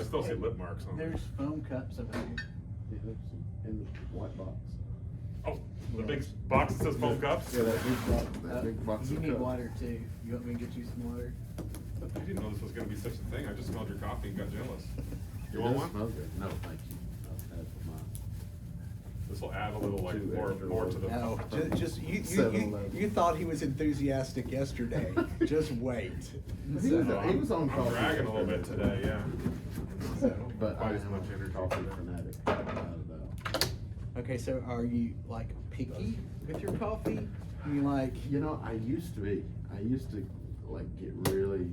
still see lip marks on them. There's foam cups over here. Yeah, there's some in the white box. Oh, the big box that says foam cups? Yeah, that big box, that big box You of need cups. water too. You want me to get you some water? I didn't know this was gonna be such a thing. I just smelled your coffee and got jealous. You It want does one? smell good. No, thank you. I'll have for mine. This will add a little like Two extra more to the. No, just you 7-Eleven. thought he was enthusiastic yesterday. Just wait. He was on I'm coffee. dragging a little bit today, yeah. So, But I Quite as am much a energy coffee today. fanatic, without a doubt. okay, so are you like picky with your coffee? You like? You know, I used to be. I used to like get really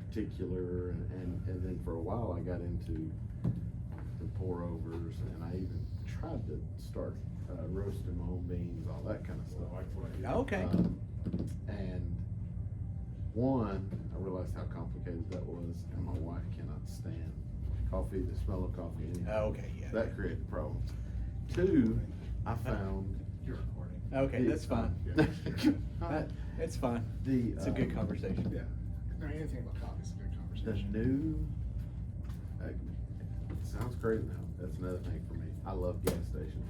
particular, and then for a while I got into the pour overs, and I even tried to start roasting my own beans, all that kind of So stuff. I like what I do. Okay. And one, I realized how complicated that was, and my wife cannot stand coffee, the smell of coffee anyway. Okay, yeah. That created problems. Two, I found. You're recording. Okay, that's fine. It's fine. The, It's a good conversation. Yeah. No, anything about coffee is a good The conversation. new, it sounds crazy now, that's another thing for me. I love gas stations.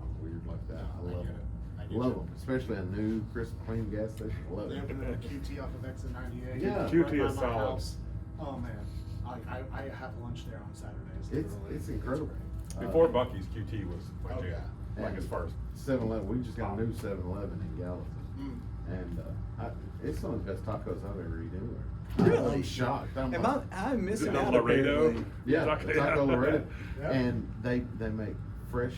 I'm weird like that. I love them. Love them, especially a new, crisp, clean gas station. Love They it. opened a QT off of exit 98. Yeah. QT right by is my solid. house. Oh man, I have lunch there on Saturdays. It's incredible. great. Before Bucky's, QT was my Oh, jam. yeah. Like as far as 7-Eleven, we just got a new 7-Eleven in Gallatin. Mm. And, it's some of the best tacos I've ever eaten anywhere. Really? I'm shocked. I'm Am like, I'm is it missing out. Laredo? apparently. yeah, Taco Laredo. Yeah. And they make fresh,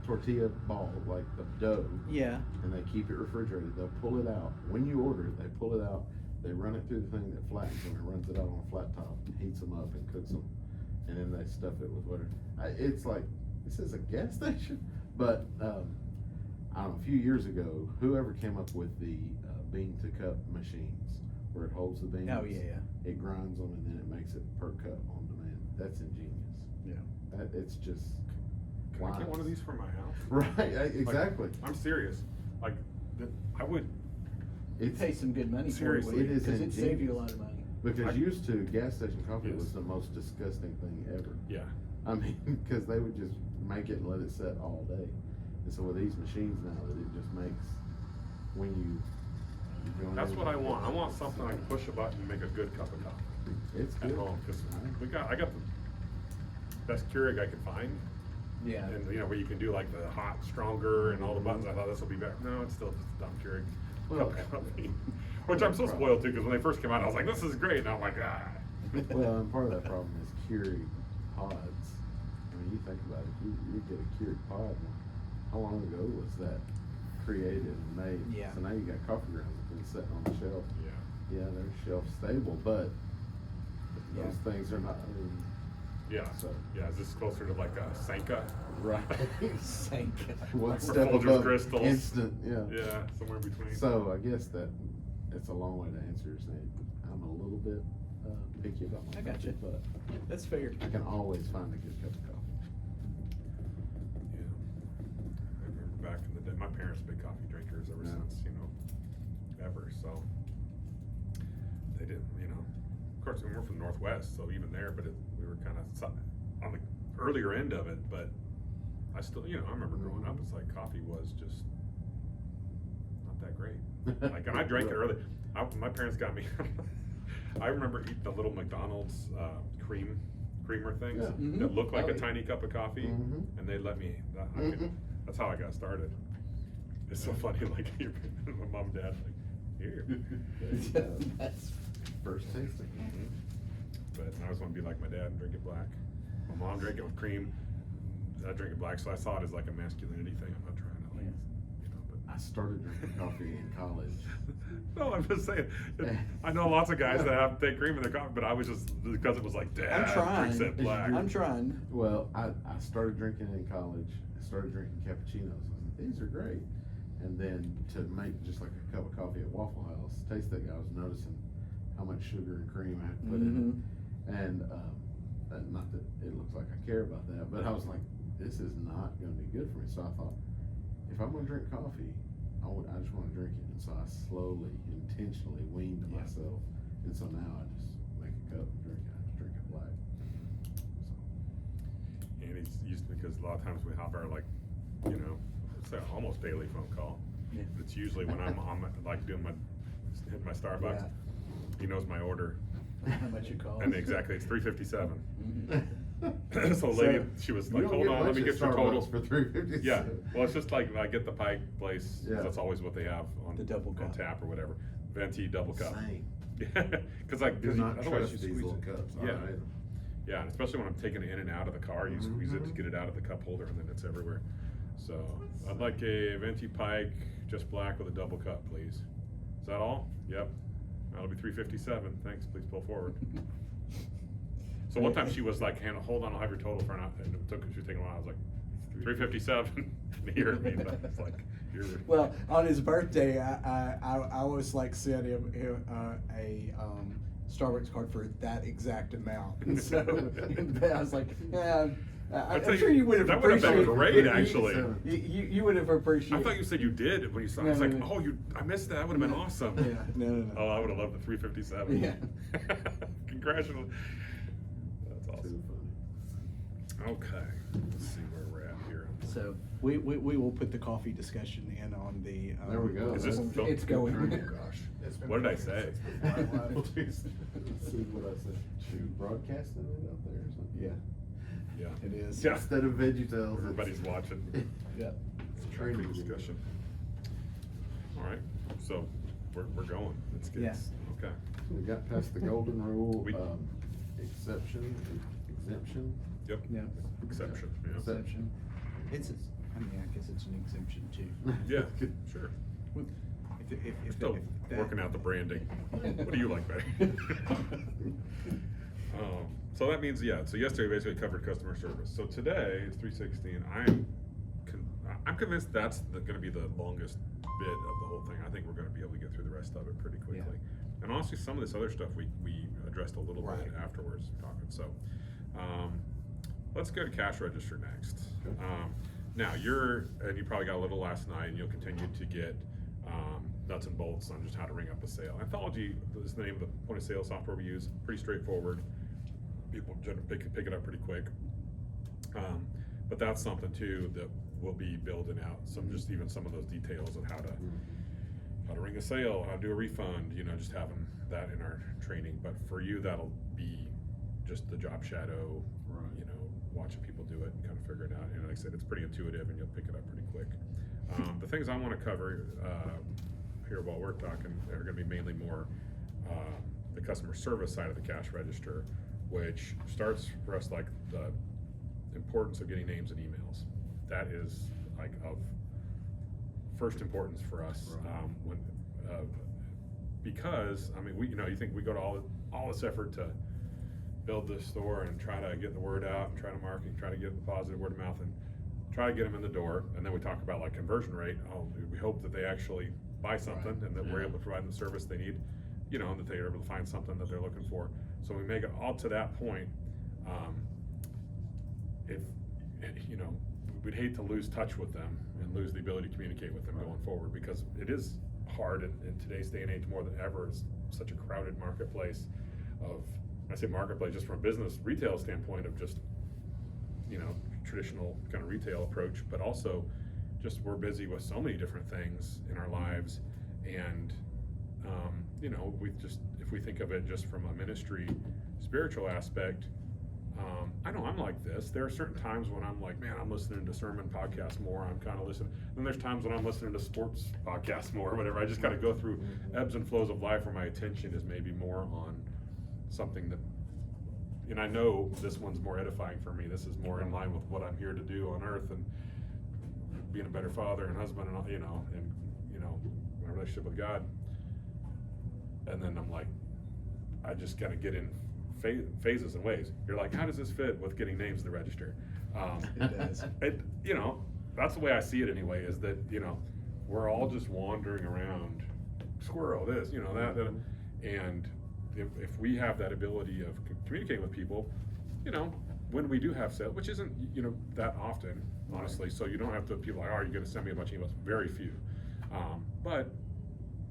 tortilla ball, like the dough. Yeah. And they keep it refrigerated. They'll pull it out. When you order it, they pull it out. They run it through the thing that flattens and it runs it out on a flat top, heats them up and cooks them. And then they stuff it with whatever. It's like, this is a gas station? But, I don't know, a few years ago, whoever came up with the bean to cup machines, where it holds the beans. Oh, yeah, yeah. It grinds them and then it makes it per cup on demand. That's ingenious. Yeah. It's just. Can I get wise. one of these for my house? Right, exactly. Like, I'm serious. Like, I would. You It's, pay some good money for it, Seriously. It is because it saved you a ingenious. lot of money. because used to, gas station coffee Yes. was the most disgusting thing ever. Yeah. I mean, because they would just make it and let it set all day. And so with these machines now, that it just makes, when you go in That's there- what I want. I want something I can push a button and make a good cup of coffee It's at good. home, because Right. I got the best Keurig I could find. Yeah. And you know, where you can do like the hot, stronger, and all the buttons. I thought this will be better. No, it's still just a dumb Keurig Well, cup of coffee. Which I'm so spoiled too, because when they first came out, I was like, this is great. And I'm like, ah. Well, and part of that problem is Keurig pods. I mean, you think about it, you get a Keurig pod. How long ago was that created and made? Yeah. So now you got coffee grounds that have been sitting on the shelf. Yeah. Yeah, they're shelf stable, but Yeah. those things are not. I mean, Yeah. So- Yeah, is this closer to like a Sanka? right. Thank God. One Like step Folgers above crystals. instant. Yeah. Yeah, somewhere in between. So I guess that it's a long way to answer your saying. I'm a little bit picky about my I gotcha. coffee, but That's fair. I can always find a good cup of coffee. Yeah. I remember back in the day, my parents were big coffee drinkers ever Yeah. since, you know, ever, so. They didn't, you know, of course, we're from the Northwest, so even there, but we were kind of on the earlier end of it, but I still, you know, I remember growing up, it's like coffee was just not that great. Like, and I drank it early. My parents got me, I remember eating the little McDonald's creamer things Yeah. Mhm. that looked like Oh, a yeah. tiny cup of coffee, Mhm. and they let me. Mhm. That's how I got started. It's so funny, like my mom and dad, like here. That's First tasting. But I always want to be like my dad and drink it black. My mom drank it with cream. I drink it black, so I saw it as like a masculinity thing. I'm not trying to like, you know, but. I started drinking coffee in college. No, I'm just saying. I know lots of guys that take cream in their coffee, but I was just because it was like dad I'm trying. drinks it black. I'm trying. Well, I started drinking in college. I started drinking cappuccinos. I was like, these are great. And then to make just like a cup of coffee at Waffle House, taste that, I was noticing how much sugar and cream I had put in it. And not that it looks like I care about that, but I was like, this is not going to be good for me. So I thought, if I'm going to drink coffee, I just want to drink it. And so I slowly, intentionally weaned Yeah. myself. And so now I just make a cup and drink it. I just drink it black. because a lot of times we have our like, you know, it's an almost daily phone call. Yeah. It's usually when I'm on like hitting my Starbucks. Yeah. He knows my order, How much it costs. and exactly it's $3.57. Mhm. So lady, she was like, "Hold on, let me get your total." for $3.57. Yeah, well, it's just like I get the Pike place. 'Cause Yeah. that's always what they have on The double on cup. tap or whatever. Venti double cup. Same. Yeah, because like Do not otherwise trust you these squeeze little it. cups. Yeah. Alright. Yeah, and especially when I'm taking it in and out of the car, you squeeze it to Mhm. get it out of the cup holder, and then it's everywhere. So I'd like a Venti Pike, just black with a double cup, please. Is that all? Yep. That'll be $3.57. Thanks. Please pull forward. So one time she was like, "Hannah, hold on, I'll have your total for an hour." And it took, she was taking a while. I was like, $3.57. Here, I mean, it's like, you're. Well, on his birthday, I was like sent him a Starbucks card for that exact amount. And so I was like, yeah, I tell I'm sure you would have that would have been appreciated. great, actually. You would have appreciated. I thought you said you did when you saw. No, I was like, no, no. "Oh, I missed that. That would have been awesome." Yeah, no. Oh, I would have loved the $3.57. Yeah. Congratulations. That's Too awesome. funny. Okay, let's see where we're at here. So we will put the coffee discussion in on the. There we go. Is this film- It's going. Oh gosh. It's been What did I perfect say? since before I left. Let's see what I said. Shoot, broadcasting it out there or something? Yeah, Yeah. it is. Yeah. Instead of VeggieTales. Everybody's watching. Yeah. It's a training discussion. All right, so we're going. Let's get. Yeah. Okay. We got past the golden rule, We- exemption. Yep. Yeah. Exception. Yeah. Exception. I mean, I guess it's an exemption too. Yeah. Sure. If Still that- working out the branding. What do you like better? So that means, yeah, so yesterday basically covered customer service. So today is 316. I'm convinced that's gonna be the longest bit of the whole thing. I think we're gonna be able to get through the rest of it pretty quickly. And honestly, some of this other stuff we addressed a little bit Right. afterwards talking. So, let's go to cash register next. Okay. Now and you probably got a little last night, and you'll continue to get nuts and bolts on just how to ring up a sale. Anthology is the name of the point of sale software we use. Pretty straightforward. People generally pick it up pretty quick. But that's something too that we'll be building out even some of those details of how to ring a sale, how to do a refund. Just having that in our training. But for you, that'll be just the job shadow. Right. Watching people do it and kind of figure it out. And like I said, it's pretty intuitive, and you'll pick it up pretty quick. The things I want to cover here while we're talking are going to be mainly more the customer service side of the cash register, which starts for us like the importance of getting names and emails. That is like of first importance for us. Right. Because I mean you think we go to all this effort to build this store and try to get the word out and try to market, try to get the positive word of mouth and try to get them in the door, and then we talk about like conversion rate. We hope that they actually buy something and that we're able to provide them the service they need, and that they're able to find something that they're looking for. So we make it all to that point. We'd hate to lose touch with them and lose the ability to communicate with them going forward, because it is hard in today's day and age more than ever. It's such a crowded marketplace I say marketplace just from a business retail standpoint of just, traditional kind of retail approach, but also just we're busy with so many different things in our lives. And, if we think of it just from a ministry spiritual aspect, I know I'm like this. There are certain times when I'm like, man, I'm listening to sermon podcasts more. I'm kind of listening. Then there's times when I'm listening to sports podcasts more or whatever. I just got to go through ebbs and flows of life where my attention is maybe more on something that, and I know this one's more edifying for me. This is more in line with what I'm here to do on earth, and being a better father and husband, and my relationship with God. And then I'm like, I just gotta get in phases and ways. You're like, how does this fit with getting names to the register? It does. That's the way I see it anyway, is that, we're all just wandering around, squirrel, this, that, and if we have that ability of communicating with people, when we do have sales, which isn't, that often, honestly, so you don't have to, people like, oh, are you gonna send me a bunch of emails? Very few. But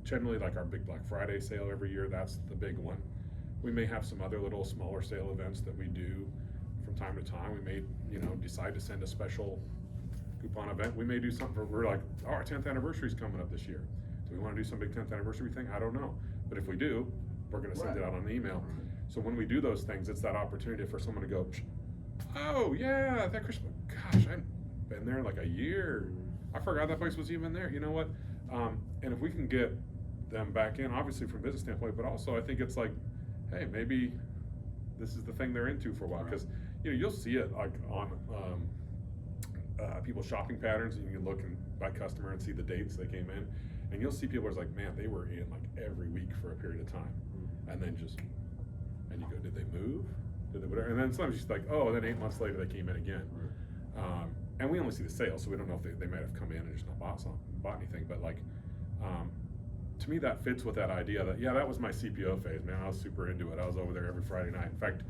generally, like our big Black Friday sale every year, that's the big one. We may have some other little smaller sale events that we do from time to time, we may, you know, decide to send a special coupon event. We may do something for, we're like, oh, our 10th anniversary is coming up this year. Do we want to do some big 10th anniversary thing? I don't know. But if we do, we're going to send it out on an email. So when we do those things, it's that opportunity for someone to go, oh yeah, that Christmas, gosh, I've been there like a year. I forgot that place was even there. You know what? And if we can get them back in, obviously from a business standpoint, but also I think it's like, hey, maybe this is the thing they're into for a while. Because, you know, you'll see it like on people's shopping patterns, and you can look by customer and see the dates they came in. And you'll see people are like, man, they were in like every week for a period of time. And then and you go, did they move? Did they whatever? And then sometimes you're just like, oh, and then 8 months later they came in again. And we only see the sales, so we don't know if they might have come in and just not bought anything. But like, to me, that fits with that idea that, yeah, that was my CPO phase, man. I was super into it. I was over there every Friday night. In fact,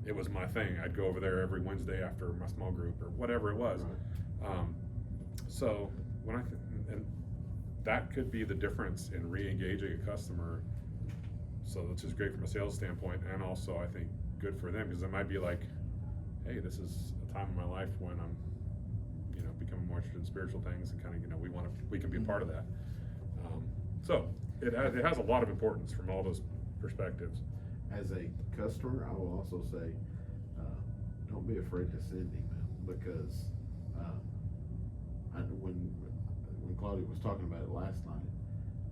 it was my thing. I'd go over there every Wednesday after my small group or whatever it was. So when and that could be the difference in re-engaging a customer. So which is great from a sales standpoint, and also I think good for them, because it might be like, hey, this is a time in my life when I'm, you know, becoming more interested in spiritual things, and kind of, you know, we can be a part of that. So it has a lot of importance from all those perspectives. As a customer, I will also say, don't be afraid to send email, because when Claudia was talking about it last night,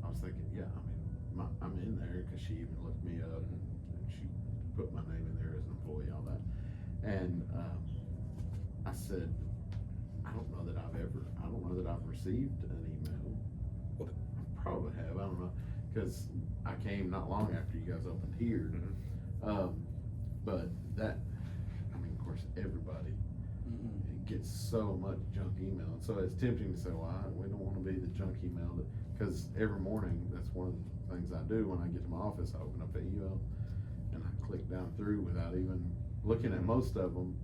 I was thinking, yeah, I mean, I'm in there, because she even looked me up and she put my name in there as an employee, all that. And I said, I don't know that I've received an email. Well, I probably have, I don't know, because I came not long after you guys opened here. But that, I mean, of course, everybody gets so much junk email, and so it's tempting to say, well, we don't want to be the junk email, because every morning, that's one of the things I do when I get to my office. I open up the email and I click down through without even looking at most of them,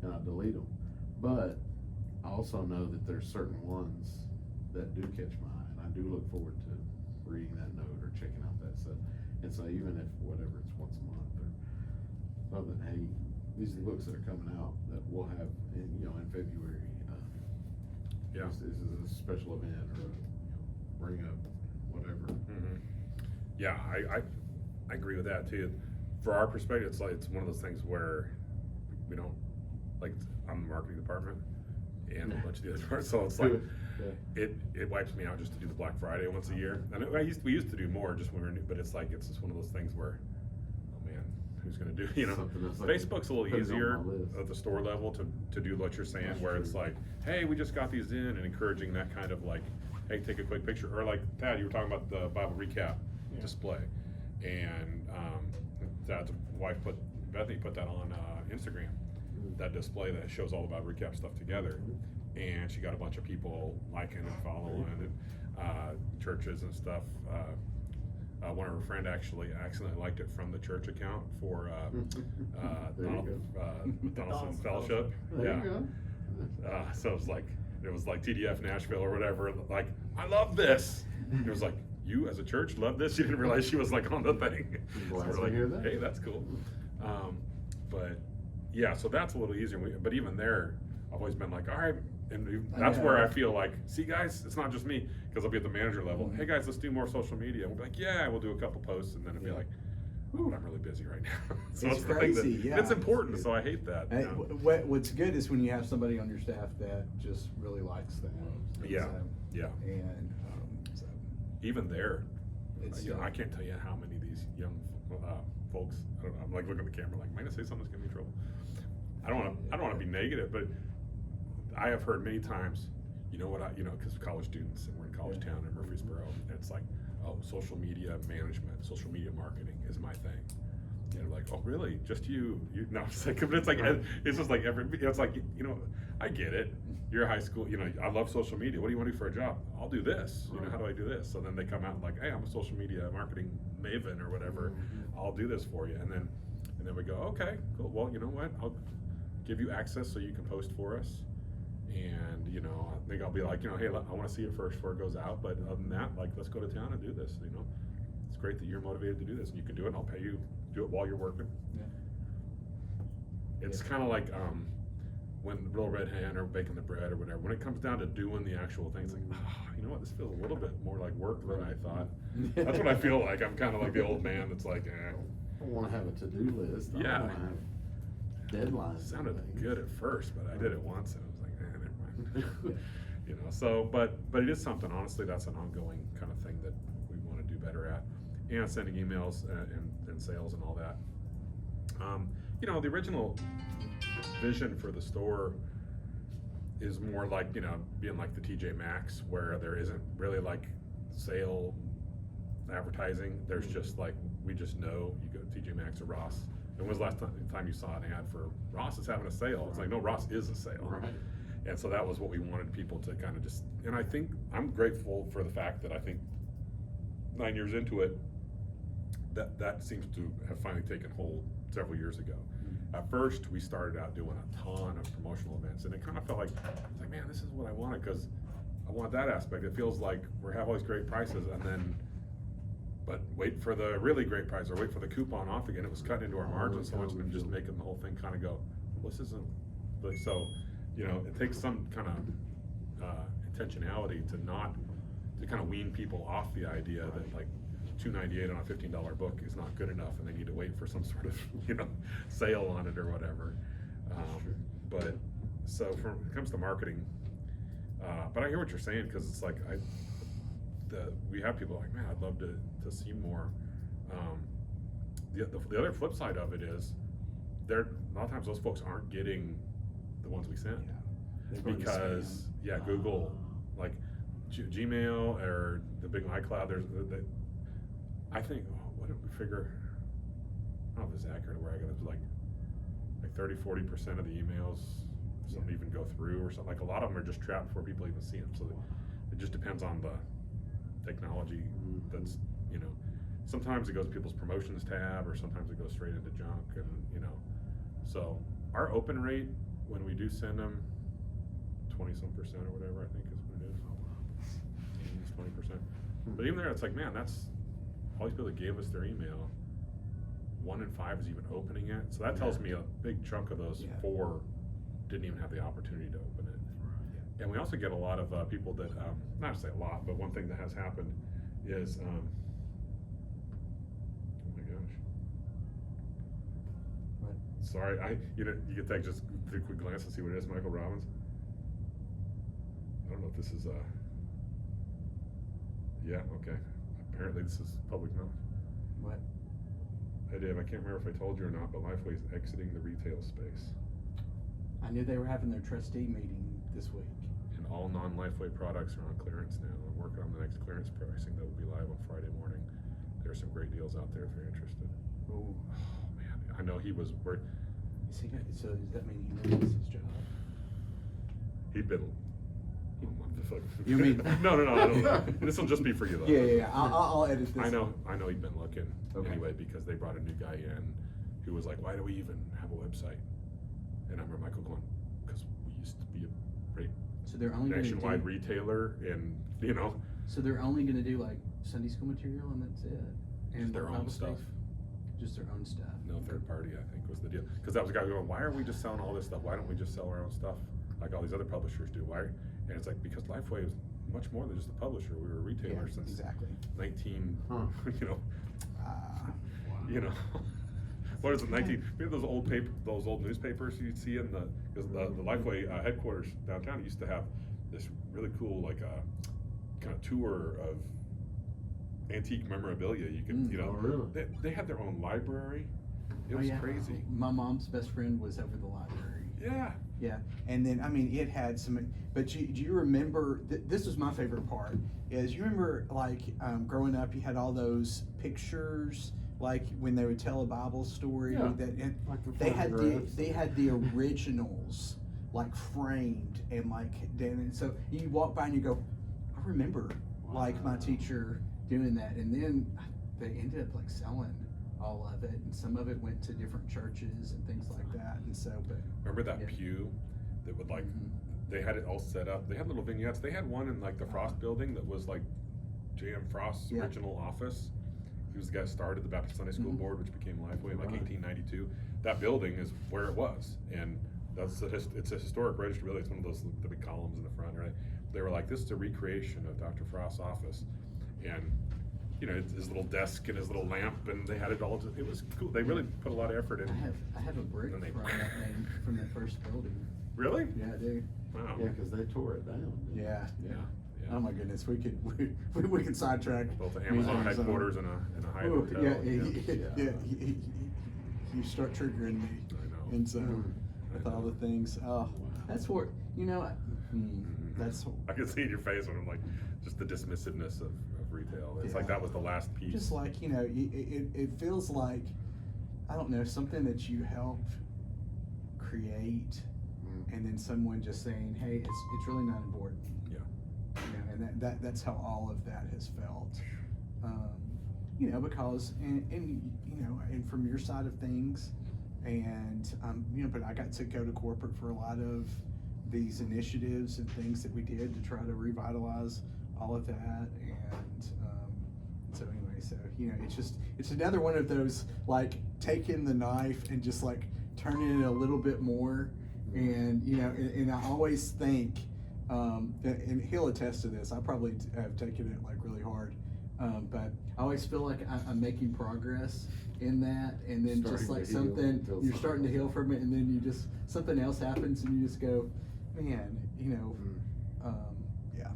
and I delete them. But I also know that there's certain ones that do catch my eye, and I do look forward to reading that note or checking out that stuff. And so even if whatever, it's once a month or something, hey, these are the books that are coming out that we'll have in, you know, in February. Yeah. This is a special event, or bring up whatever. Yeah, I agree with that too. For our perspective, it's one of those things where we don't, like, I'm the marketing department and a bunch of the other parts, so it's like it wipes me out just to do the Black Friday once a year. And we used to do more just when we were new, but it's like it's just one of those things where, oh man, who's gonna do, you know? Like Facebook's a little easier at the store level to do what you're saying, where it's like, hey, we just got these in, and encouraging that kind of like, hey, take a quick picture, or like Tad, you were talking about the Bible recap display, and Tad's wife Bethany put that on Instagram, that display that shows all the Bible recap stuff together, and she got a bunch of people liking and following, and churches and stuff. One of her friends actually accidentally liked it from the church account for Donaldson Fellowship. There you go. So it was like TDF Nashville or whatever. Like, I love this. It was like, you as a church love this. You didn't realize she was like on the thing. So Glad we're to like, hear that. hey, that's cool. But yeah, so that's a little easier. But even there, I've always been like, all right. And that's where I feel like, see guys, it's not just me, because I'll be at the manager level. Hey guys, let's do more social media. We'll be like, yeah, we'll do a couple posts, and then it'll be like, ooh, I'm really busy right now. So It's the crazy, thing yeah. it's important, so I hate that. Hey, you know? what's good is when you have somebody on your staff that just really likes that. Yeah, So, yeah. And so Even there, it's I can't tell you how many of these young folks. I'm like looking at the camera, like, am I gonna say something that's gonna be trouble? I don't want to be negative, but I have heard many times, you know what, because college students, and we're in college town in Murfreesboro, and it's like, oh, social media management, social media marketing is my thing. And they're like, oh, really? Just you? No, it's like, but it's like, it's just like it's like, you know, I get it. You're a high school, you know, I love social media. What do you want to do for a job? I'll do this. You know, how do I do this? So then they come out and like, hey, I'm a social media marketing maven or whatever. I'll do this for you. And then we go, okay, cool. Well, you know what? I'll give you access so you can post for us. And, you know, I think I'll be like, you know, hey, I want to see it first before it goes out. But other than that, like, let's go to town and do this, you know. It's great that you're motivated to do this, and you can do it, and I'll pay you, do it while you're working. It's Yeah. kind of like when Real Red Hen or baking the bread or whatever. When it comes down to doing the actual things, like, you know what, this feels a little bit more like work than I thought. That's what I feel like. I'm kind of like the old man that's like, I wanna have a to-do list. I Yeah. wanna have deadlines. It sounded and things. good at first, but I did it once and I was like, never mind. You know, so, but it is something, honestly, that's an ongoing kind of thing that we want to do better at. And sending emails and sales and all that. You know, the original vision for the store is more like, you know, being like the TJ Maxx, where there isn't really like sale advertising. There's just like, we just know you go to TJ Maxx or Ross. And when was the last time you saw an ad for Ross is having a sale? It's like, no, Ross is a sale. Right. And so that was what we wanted people to kind of just, and I think, I'm grateful for the fact that I think 9 years into it, that seems to have finally taken hold several years ago. At first, we started out doing a ton of promotional events, and it kind of felt like, it's like, man, this is what I wanted, because I want that aspect. It feels like we have all these great prices, and then, but wait for the really great price, or wait for the coupon off again. It was cutting into our margins so much, and just making the whole thing kind of go, well, this isn't, like, so, you know, it takes some kind of intentionality to kind of wean people off the idea that like $2.98 on a $15 book is not good enough, and they need to wait for some sort of, you know, sale on it or whatever. But so when it comes to marketing, but I hear what you're saying, because it's like we have people like, man, I'd love to see more. The other flip side of it is, a lot of times those folks aren't getting the ones we send. They go to Because spam. Google, like Gmail or the big iCloud, I think, what did we figure? I don't know if this is accurate, where I got it like 30-40% of the emails, some even go through or something. Like a lot of them are just trapped before people even see them. So it just depends on the technology. That's, you know, sometimes it goes to people's promotions tab, or sometimes it goes straight into junk, and you know. So our open rate when we do send them, 20-some% or whatever, I think is what it is. 20%. But even there, it's like, man, that's all these people that gave us their email. 1 in 5 is even opening it. So that tells me a big chunk of those 4 didn't even have the opportunity to open it. And we also get a lot of people that, not to say a lot, but one thing that has happened is, oh my gosh. What? Sorry, you can take just a quick glance and see what it is, Michael Robbins. I don't know if this is yeah, okay. Apparently this is public knowledge. What? Hey Dave, I can't remember if I told you or not, but Lifeway is exiting the retail space. I knew they were having their trustee meeting this week. And all non-Lifeway products are on clearance now. I'm working on the next clearance pricing that will be live on Friday morning. There's some great deals out there if you're interested. Oh. Oh man, I know he was worried. Is he gonna, so does that mean he loses his job? He'd been. You mean- No. This will just be for you though. Yeah. I'll edit this. I know he'd been looking Okay. anyway, because they brought a new guy in who was like, why do we even have a website? And I remember Michael going, because we used to be a great So they're only nationwide gonna do, retailer, and you know, so they're only gonna do like Sunday school material and that's it? And their own Bible stuff. Just their own stuff. No third party, I think, was the deal. Because that was the guy going, why are we just selling all this stuff? Why don't we just sell our own stuff like all these other publishers do? Why? And it's like, because Lifeway is much more than just a publisher. We were a retailer since Exactly. 19, Huh. you know, Ah. you know, what is it, 19, remember those old newspapers you'd see in the Lifeway headquarters downtown used to have this really cool, like, kind of tour of antique memorabilia. You could, you know, Oh, really? they had their own library. It Oh, was yeah. crazy. My mom's best friend was over the library. Yeah. Yeah, and then, I mean, it had some, but do you remember, this was my favorite part, is you remember, like, growing up, you had all those pictures, like, when they would tell a Bible story, Yeah. that, and Like the they had photographs. they had the originals, like, framed, and like, and so you walk by and you go, I remember, like, my Wow. teacher doing that, and then they ended up, like, selling all of it, and some of it went to different churches and things like that, and so, but. Remember that Yeah. pew that would like, Mhm. they had it all set up. They had little vignettes. They had one in like the Frost building that was like J.M. Frost's Yeah. original office. he was the guy who started the Baptist Sunday School Mhm. Board, which became Lifeway in like Right. 1892. That building is where it was, and it's a historic registry building. It's one of those the big columns in the front, right? They were like, this is a recreation of Dr. Frost's office, and you know, his little desk and his little lamp, and they had it all. It was cool. They really put a lot of effort in. I have a brick And they- from that first building. Really? Yeah, I do. Wow. Yeah, cause they tore it down. Yeah. Yeah. Oh my goodness, we could sidetrack. Built an me Amazon on some- headquarters and a Hyatt Ooh, hotel. yeah, yeah. you start triggering me, I know. and so Mhm. with all the things, that's what that's I can see in your face when I'm like, just the dismissiveness of retail. It's like Yeah. that was the last piece. just like it feels like, I don't know, something that you helped create, Mm. and then someone just saying, hey, it's really not important. Yeah. You know, and that's how all of that has felt. You know, because and you know, and from your side of things, and you know, but I got to go to corporate for a lot of these initiatives and things that we did to try to revitalize all of that, and so anyway, so you know, it's another one of those, like, taking the knife and just like turning it a little bit more, and you know, and I always think, and he'll attest to this, I probably have taken it like really hard, but I always feel like I'm making progress in that, and then just Starting to like heal something, until you're starting to something heal else from it, and then you just, something else happens, and you just go, man, you know, Mm. yeah.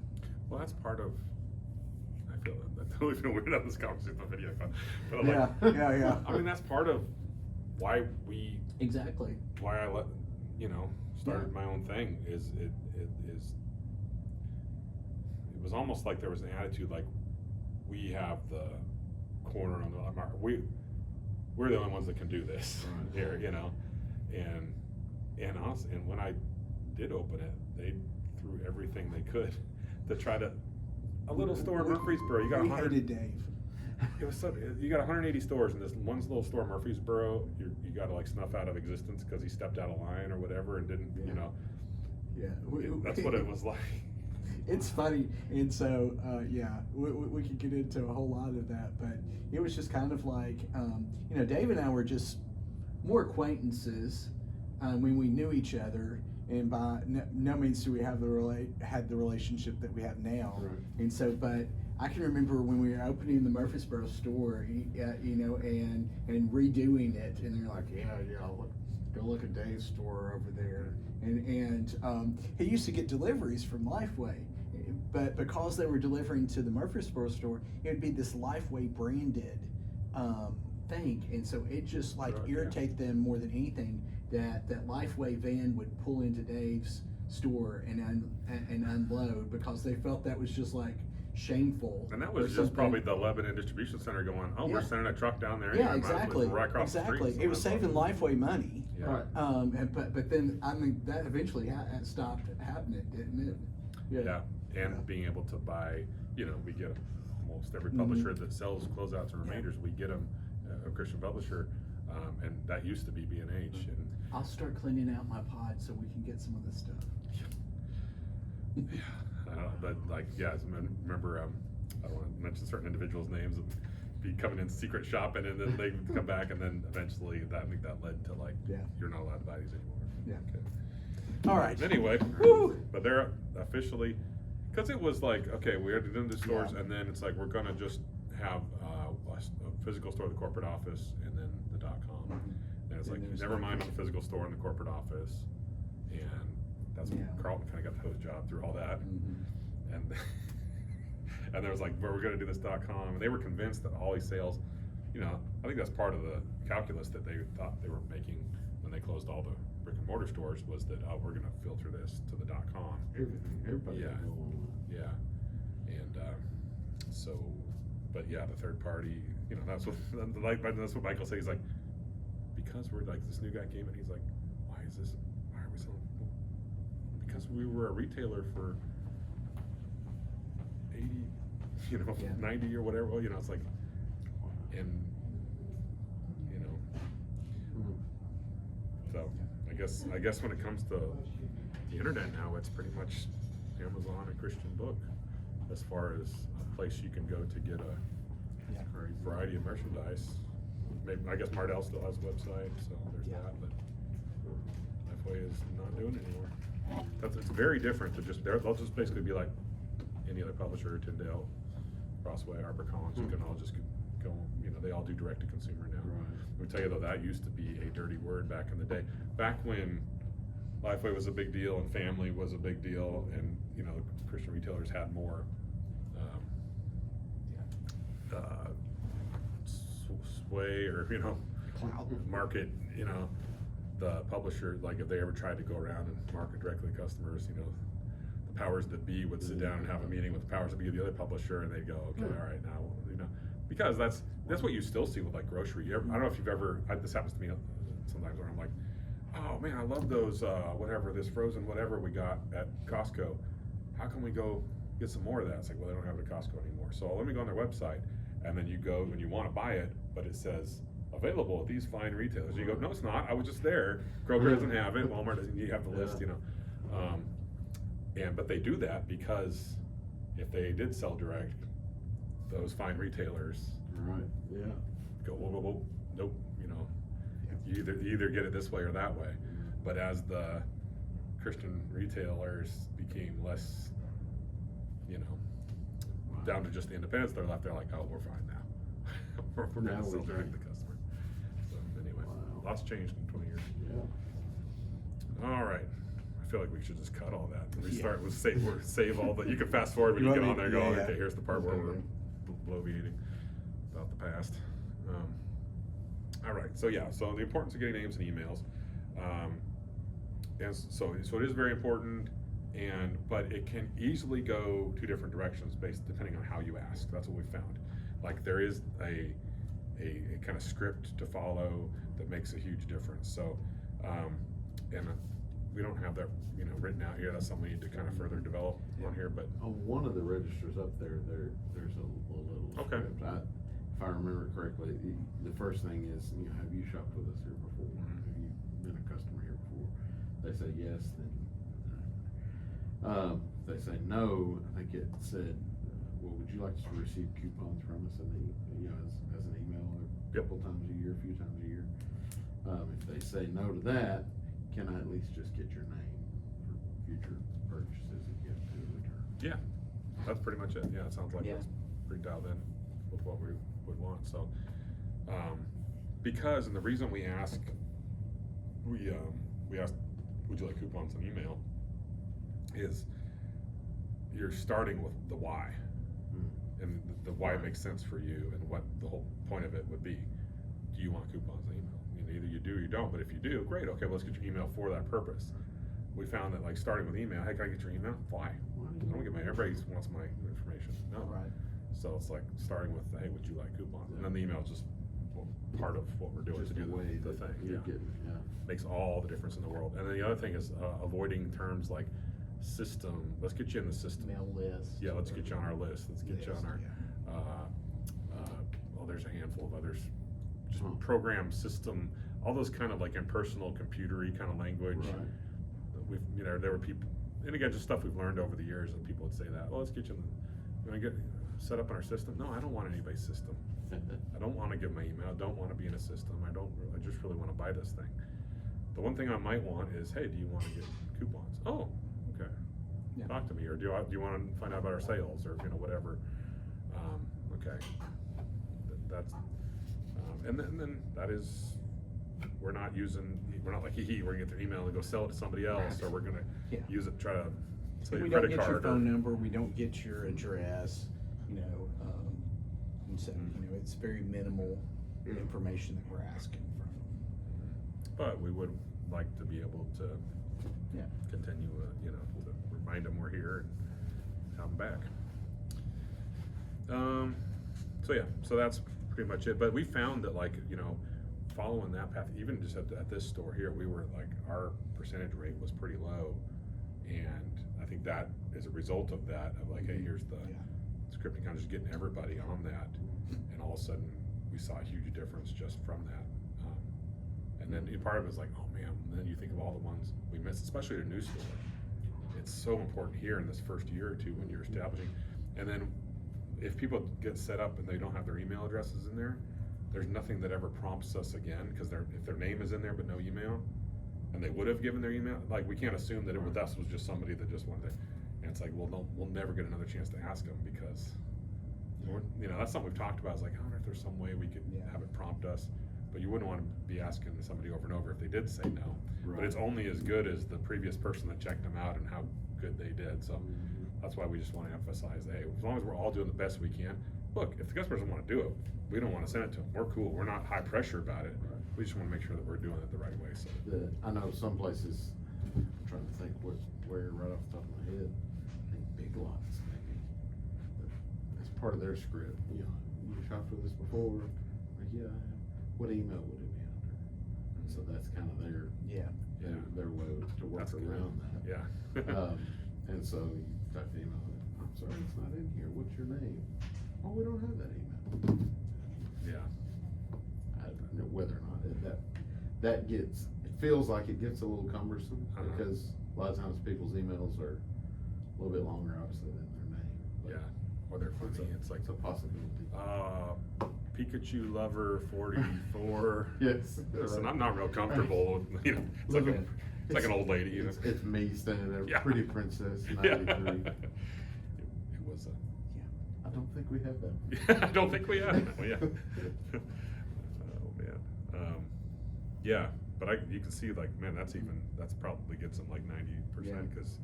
Well, that's part of. I totally feel weird on this conversation on video, but I'm Yeah, like, yeah. I mean, that's part of why Exactly. why I started my own thing. It was almost like there was an attitude like, we have the corner on the market. We're the only ones that can do this Right. here, you know, and honestly, and when I did open it, they threw everything they could to try to. A little store in Murfreesboro, you got We 100. hated Dave. It was you got 180 stores in this one little store, Murfreesboro. You got to like snuff out of existence because he stepped out of line or whatever and didn't, you know. Yeah. That's what it was like. It's funny, and so yeah, we could get into a whole lot of that, but it was just kind of like, you know, Dave and I were just more acquaintances when we knew each other, and by no means do we have had the relationship that we have now. Right. And so, but I can remember when we were opening the Murfreesboro store, you know, and redoing it, and they're like, go look at Dave's store over there, and he used to get deliveries from Lifeway, but because they were delivering to the Murfreesboro store, it would be this Lifeway branded thing, and so it just like Right, yeah. irritate them more than anything that Lifeway van would pull into Dave's store and unload, because they felt that was just like shameful. And that or was just something. probably the Lebanon distribution center going, oh, we're Yeah. sending a truck down there. Yeah, anyway, might as well, exactly. it's right across the Exactly. street, so It was might as saving well. Lifeway money. Yeah. Right. But then I mean that eventually stopped happening, didn't it? Yeah, and Yeah. being able to buy, you know, we get almost every Mhm. publisher that sells closeouts and remainders, we get them, a Christian publisher, and that used to be B&H, and I'll start cleaning out my pod so we can get some of this stuff. but like, yeah, I remember, I don't want to mention certain individuals' names, and be coming in secret shopping, and then they come back, and then eventually I think that led to like, Yeah. you're not allowed to buy these anymore. Yeah. Okay. All right. Anyway, Woo! but they're officially, because it was like, okay, we had to do the stores, Yeah. and then it's like, we're gonna just have a physical store, the corporate office, and then the .com. And it's And like, there's never like mind this- the physical store and the corporate office, and that's when Yeah. Carlton kind of got the hose job through all that, Mhm. and and there was like, well, we're gonna do this .com, and they were convinced that all these sales, you know, I think that's part of the calculus that they thought they were making when they closed all the brick and mortar stores, was that, oh, we're gonna filter this to the .com. Everybody. Yeah. can go online. Yeah, and so, but yeah, the third party, you know, that's what that's what Michael said. He's like, because we're like, this new guy came in, he's like, why are we selling? Because we were a retailer for 80, you know, Yeah. 90 or whatever. Well, you know, it's like, and you know, Mhm. so I guess when it comes to the internet now, it's pretty much Amazon and Christian Book as far as a place you can go to get Yeah. Crazy. variety of merchandise. Maybe, I guess Mardell still has a website, so there's Yeah. that, but Lifeway is not doing it anymore. It's very different to just, they'll just basically be like any other publisher, Tyndale, Crossway, HarperCollins, you can all just go, you know, they all do direct to consumer now. Right. Let me tell you though, that used to be a dirty word back in the day. Back when Lifeway was a big deal and family was a big deal, and you know, Christian retailers had more sway, or you know, Clout. market, you know, the publisher, like if they ever tried to go around and market directly to customers, you know, the powers that be would sit down and have a meeting with the powers that be of the other publisher, and they'd go, okay, all right, now, you know, because that's what you still see with like grocery. I don't know if you've ever, this happens to me sometimes where I'm like, oh man, I love those, whatever, this frozen whatever we got at Costco. How can we go get some more of that? It's like, well, they don't have it at Costco anymore. So let me go on their website, and then you go and you want to buy it, but it says available at these fine retailers. You go, no, it's not. I was just there. Kroger doesn't have it. Walmart doesn't. You have the list, you know. But they do that because if they did sell direct, those fine retailers Right, yeah. go, whoa, whoa, whoa, nope. You know, you either get it this way or that way. But as the Christian retailers became less, you know, down to just the independents, they're left there like, oh, we're fine now. we're Now gonna sell we direct to can. the customer. So anyway, Wow. lots changed in 20 years. Yeah. All right. I feel like we should just cut all that. We Yeah. start with save all the, you can fast forward when you You get want on me- there and go, yeah, okay, yeah. here's the part where we're Okay. bloviating about the past. All right, so yeah, so the importance of getting names and emails. And so it is very important, but it can easily go two different directions depending on how you ask. That's what we found. Like there is a kind of script to follow that makes a huge difference. So, we don't have that, you know, written out here. That's something we need to kind of further develop on here, but On one of the registers up there, there's a little Okay. script. If I remember correctly, the first thing is, you know, have you shopped with us here before? Mhm. Have you been a customer here before? They say yes, then, if they say no, I think it said, well, would you like to receive coupons from us you know, as an email a Yep. couple times a year, a few times a year? If they say no to that, can I at least just get your name for future purchases and get to a return? yeah, that's pretty much it. Yeah, it sounds like Yeah. that's pretty dialed in with what we would want. So, because, and the reason we ask, we asked, would you like coupons and email, is you're starting with the why, and the why makes sense for you, and what the whole point of it would be. Do you want coupons and email? You know, either you do or you don't, but if you do, great, okay, well, let's get your email for that purpose. We found that like starting with email, hey, can I get your email? Why? I don't get everybody wants my information. No. Right. So it's like starting with, hey, would you like coupons? And then the email is just part of what we're doing Just to do the way the that thing. you're Yeah. getting, yeah. Makes all the difference in the world. And then the other thing is avoiding terms like system. Let's get you in the system. Mail list. Yeah, let's get you on our list. Let's get you on our, Yeah. well, there's a handful of others. Just Huh. program, system, all those kind of like impersonal, computery kind of language. Right. We've, you know, there were people, and again, just stuff we've learned over the years, and people would say that, well, let's get you get set up in our system. No, I don't want anybody's system. I don't want to give my email. I don't want to be in a system. I just really want to buy this thing. The one thing I might want is, hey, do you want to get coupons? Oh, okay. Yeah. Talk to me, or do you want to find out about our sales, or you know, whatever. Okay. That's and then that is, we're not like we're gonna get their email and go sell it to somebody else, or we're gonna Yeah. use it, try to sell We your don't credit get your card. phone number, we don't get your address, you know, and so, you know, it's very minimal information that we're asking from them. But we would like to be able to Yeah. continue, you know, to remind them we're here and have them back. So yeah, so that's pretty much it. But we found that, like, you know, following that path, even just at this store here, we were like, our percentage rate was pretty low. And I think that is a result of that, of like, hey, here's the Yeah. scripting, kind of just getting everybody on that. And all of a sudden, we saw a huge difference just from that. And then part of it was like, oh man, and then you think of all the ones we missed, especially at a new store. It's so important here in this first year or two when you're establishing. And then if people get set up and they don't have their email addresses in there, there's nothing that ever prompts us again, because if their name is in there but no email, and they would have given their email, like, we can't assume that it with us was just somebody that just wanted to, and it's like, well, no, we'll never get another chance to ask them, because, you know, that's something we've talked about, is like, I wonder if there's some way we could Yeah. have it prompt us, but you wouldn't wanna be asking somebody over and over if they did say no. But Right. it's only as good as the previous person that checked them out and how good they did, so that's why we just wanna emphasize, hey, as long as we're all doing the best we can, look, if the customer doesn't wanna do it, we don't wanna send it to them, we're cool, we're not high pressure about it, Right. we just wanna make sure that we're doing it the right way, so. I know some places, I'm trying to think where right off the top of my head, I think Big Lots maybe. But as part of their script, you know, you shopped with us before, like, yeah, I have. What email would it be under? So that's kind of their way to work That's good. around that. Yeah. And so you type the email, I'm sorry, it's not in here, what's your name? Oh, we don't have that email. Yeah, I don't know whether or not that gets, it feels like it gets a little cumbersome, Uh-huh. because a lot of times people's emails are a little bit longer, obviously, than their name. But yeah, or they're funny, it's like, it's a possibility. Pikachu lover 44. Yes. Listen, right. I'm not real comfortable with, you know, it's like, Look, it's like an old lady, you know. It's me standing there, Yeah. pretty princess, Yeah. 93. It was I don't think we have that. I don't think we have that one, yeah. Oh, man. Yeah, but you can see, like, man, that's probably gets them like 90%, Yeah. because,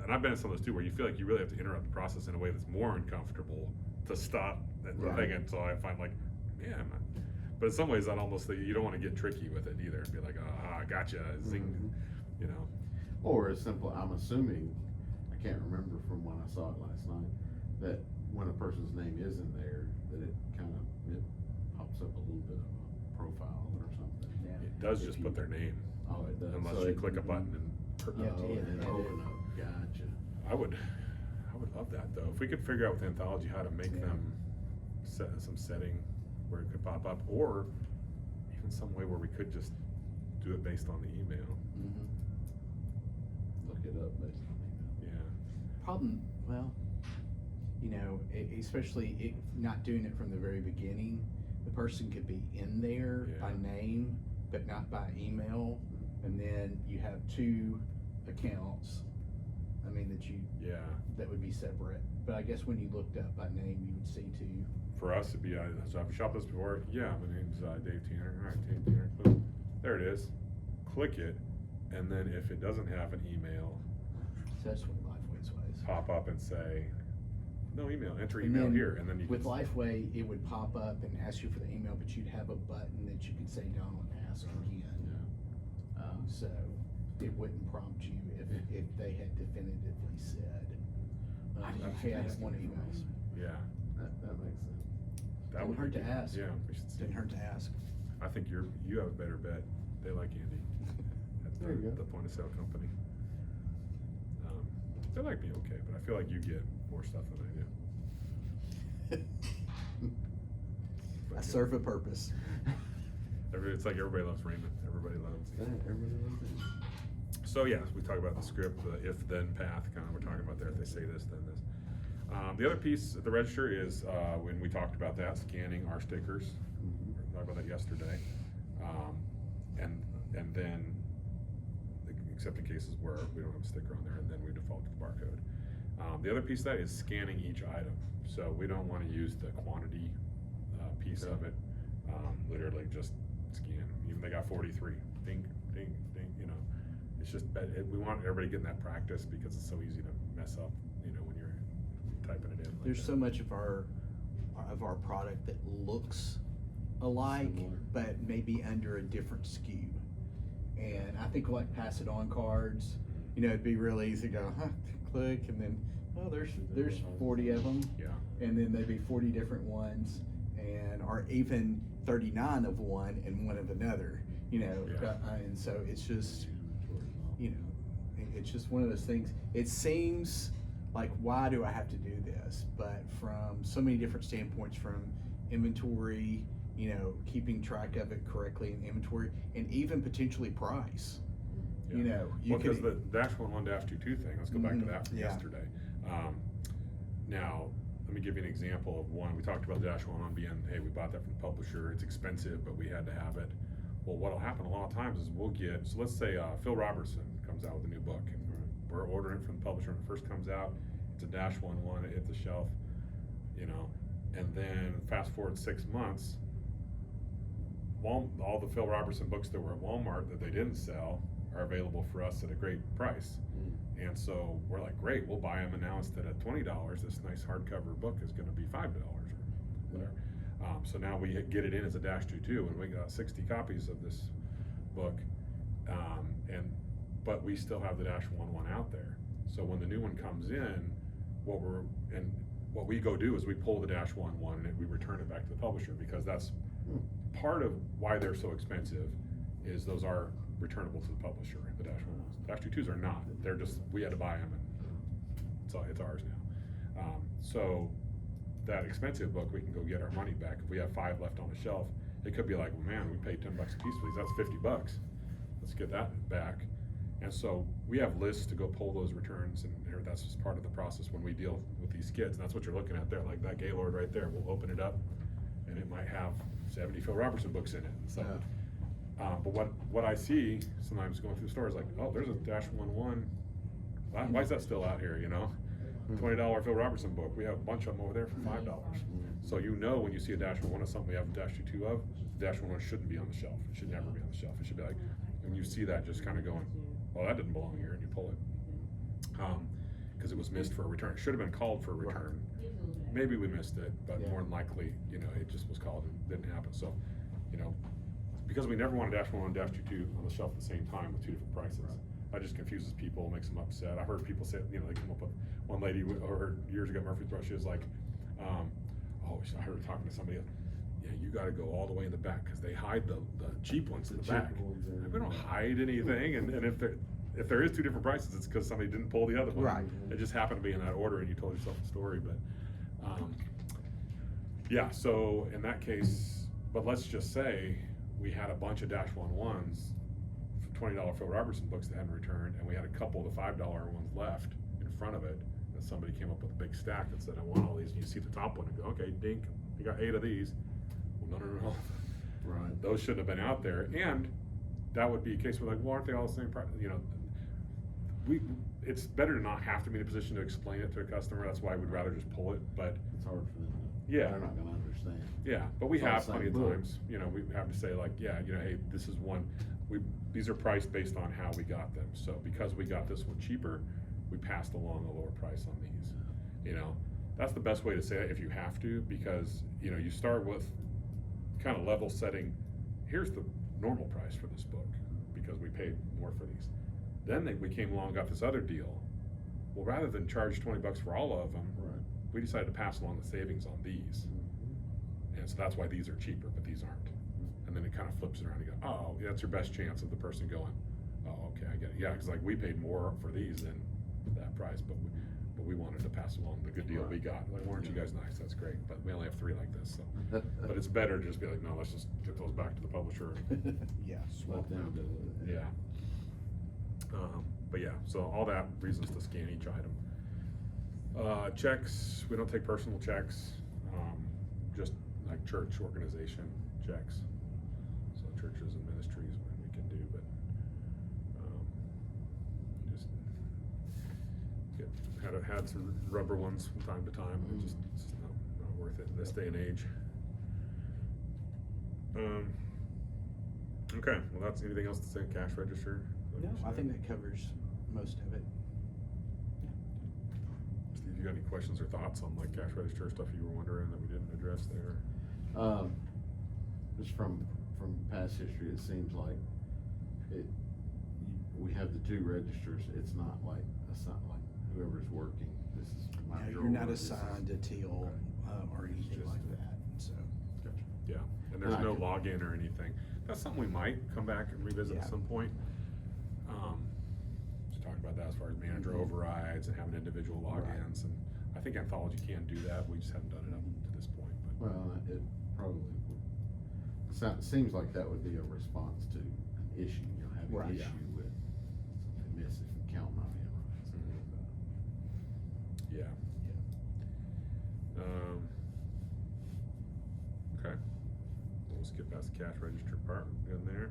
and I've been in some of those too, where you feel like you really have to interrupt the process in a way that's more uncomfortable to stop that Right. thing, and so I find like, yeah, but in some ways that almost, you don't wanna get tricky with it either, and be like, gotcha, zing, Mhm. you know. Or as simple, I'm assuming, I can't remember from when I saw it last night, that when a person's name is in there, that it pops up a little bit of a profile or something. It does If just you- put their name, Oh, it does. unless So you it- click a button and. You have to Oh, hit and then edit. open up, gotcha. I would love that though. If we could figure out with Anthology how to make Yeah. them set some setting where it could pop up, or even some way where we could just do it based on the email. Mhm. Look it up based on email. Yeah. Problem, well, you know, especially not doing it from the very beginning, the person could be in there by Yeah. name, but not by email, and then you have two accounts, I mean, Yeah. that would be separate, but I guess when you looked up by name, you would see two. For us, it'd be, so I've shopped this before. Yeah, my name's Dave Tanner. All right, Dave Tanner. Boom. There it is. Click it, and then if it doesn't have an email, So that's what Lifeway's was. pop up and say, no email, enter And email then here, and then you With can. Lifeway, it would pop up and ask you for the email, but you'd have a button that you could say down and ask again. So it wouldn't prompt you if they had definitively said, hey, I don't want emails. Yeah. That makes sense. That Didn't would hurt be to good. ask. Yeah, we should see. Didn't hurt to ask. I think you have a better bet. They like Andy. At There you go. the point of sale company. They like me okay, but I feel like you get more stuff than I do. But, I yeah. serve a purpose. It's like everybody loves Raymond. Everybody loves. Yeah, everybody loves it. So yeah, we talk about the script, the if-then path, kind of, we're talking about there, if they say this, then this. The other piece at the register is, when we talked about that, scanning our stickers. Mhm. We talked about that yesterday. And then, except in cases where we don't have a sticker on there, and then we default to the barcode. The other piece of that is scanning each item. So we don't wanna use the quantity, piece of Okay. it. Literally just scan. Even they got 43, ding, ding, ding, you know. It's just, we want everybody getting that practice, because it's so easy to mess up, you know, when you're typing it in. like There's that. so much of our product that looks alike, Similar. but maybe under a different SKU. And I think like pass it on cards, you know, it'd be real easy to go, click, and then, oh, there's 40 of them. Yeah. And then there'd be 40 different ones, or even 39 of one and one of another, you know. Yeah. And so it's just, you know, it's just one of those things. It seems like, why do I have to do this? But from so many different standpoints, from inventory, you know, keeping track of it correctly in inventory, and even potentially price. Yeah. You know, you Well, because could- the -1-22 thing, let's go back to Mhm, that from yeah. yesterday. Now, let me give you an example of one. We talked about the Dash 1 being, hey, we bought that from the publisher. It's expensive, but we had to have it. Well, what'll happen a lot of times is we'll get, so let's say Phil Robertson comes out with a new book, and we're ordering it from the publisher when it first comes out. It's a Dash 1, it hits the shelf, you know, and then fast forward 6 months, all the Phil Robertson books that were at Walmart that they didn't sell are available for us at a great price. And so we're like, great, we'll buy them, and now instead of $20, this nice hardcover book is gonna be $5 or whatever. So now we get it in as a Dash 2, and we got 60 copies of this book, but we still have the Dash 1 out there. So when the new one comes in, what we go do is we pull the Dash 1 and we return it back to the publisher, because that's part of why they're so expensive, is those are returnable to the publisher, the Dash 1s. Dash 2s are not. They're just, we had to buy them, and it's ours now. So that expensive book, we can go get our money back. If we have 5 left on the shelf, it could be like, well, man, we paid $10 a piece for these. That's $50. Let's get that back. And so we have lists to go pull those returns, and that's just part of the process when we deal with these kids. And that's what you're looking at there, like that Gaylord right there. We'll open it up, and it might have 70 Phil Robertson books in it. So, but what I see sometimes going through the store is like, oh, there's a Dash 1. Why is that still out here? You know, $20 Phil Robertson book. We have a bunch of them over there for $5. So you know when you see a Dash 1 of something we have a Dash 2 of, the Dash 1 shouldn't be on the shelf. It should never be on the shelf. It should be like, when you see that, just kind of going, well, that didn't belong here, and you pull it. Because it was missed for a return. It should have been called for a return. Maybe we missed it, but more than likely, you know, it just was called and didn't happen. So, you know, because we never want a Dash 1 and Dash 2 on the shelf at the same time with 2 different prices. That just confuses people, makes them upset. I've heard people say, you know, they come up with, one lady over years ago at Murphy's Brush, she was like, I heard her talking to somebody else. Yeah, you got to go all the way in the back, because they hide the cheap ones in the back. We don't hide anything, and if there is 2 different prices, it's because somebody didn't pull the other one. Right. It just happened to be in that order, and you told yourself the story. But yeah, so in that case, but let's just say we had a bunch of Dash 1s, $20 Phil Robertson books that hadn't returned, and we had a couple of the $5 ones left in front of it, and somebody came up with a big stack and said, I want all these, and you see the top one and go, okay, dink, you got 8 of these. Well, no. Right. Those shouldn't have been out there, and that would be a case where like, well, aren't they all the same price? You know, it's better to not have to be in a position to explain it to a customer. That's why we'd rather just pull it, but It's hard for them to, Yeah. they're not gonna understand. yeah, but we It's all have the plenty of same book. times, you know, we have to say like, yeah, you know, hey, this is one, these are priced based on how we got them. So because we got this one cheaper, we passed along a lower price on these. You know, that's the best way to say it if you have to, because, you know, you start with kind of level setting, here's the normal price for this book, because we paid more for these. Then we came along and got this other deal. Well, rather than charge $20 for all of them, Right. we decided to pass along the savings on these. And so that's why these are cheaper, but these aren't. And then it kind of flips it around and you go, oh, that's your best chance of the person going, oh, okay, I get it. Yeah, because like we paid more for these than that price, but we wanted to pass along the good deal we got. Like, weren't you guys nice? That's great. But we only have 3 like this, so. But it's better to just be like, no, let's just get those back to the publisher. Yeah. Let them do it. Yeah. But yeah, so all that reasons to scan each item. Checks, we don't take personal checks, just like church organization checks. So churches and ministries we can do, but just had some rubber ones from time to time, and it's just not worth it in this day and age. Okay, well, that's anything else to say? Cash register? No, I think that covers most of it. Steve, you got any questions or thoughts on like cash register stuff you were wondering that we didn't address there? Just from past history, it seems like we have the 2 registers. It's not like whoever's working. This is my Yeah, job. you're not This is- assigned to teal or It's anything just like a- that, so. Gotcha. Yeah, and there's And I no can- login or anything. That's something we might come back and revisit at Yeah. some point. Just talk about that as far as manager overrides and having individual logins, and I think Anthology can do that. We just haven't done it up to this point. But Well, it probably would. Seems like that would be a response to an issue, you know, having Right. an issue with something missing, count not being right. something like that. yeah. cash register part, good in there.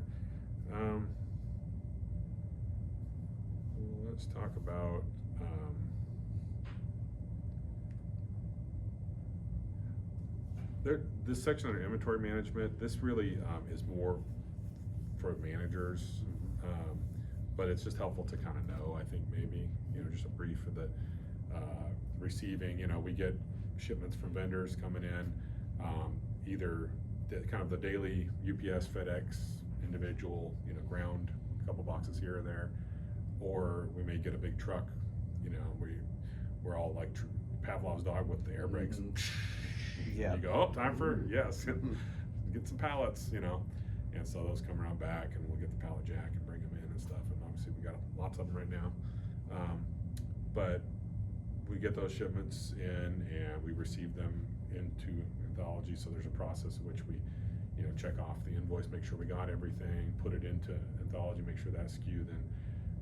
Let's talk about, this section under inventory management, this really, is more for managers. But it's just helpful to kind of know, I think maybe, just a brief of the, receiving, we get shipments from vendors coming in, either kind of the daily UPS, FedEx, individual, ground, a couple boxes here or there, or we may get a big truck, we're all like Pavlov's dog with the air brakes. Yeah. You go, oh, time for, yes, get some pallets, and so those come around back and we'll get the pallet jack and bring them in and stuff, and obviously we got lots of them right now. But we get those shipments in and we receive them into Anthology, so there's a process in which we, check off the invoice, make sure we got everything, put it into Anthology, make sure that SKU then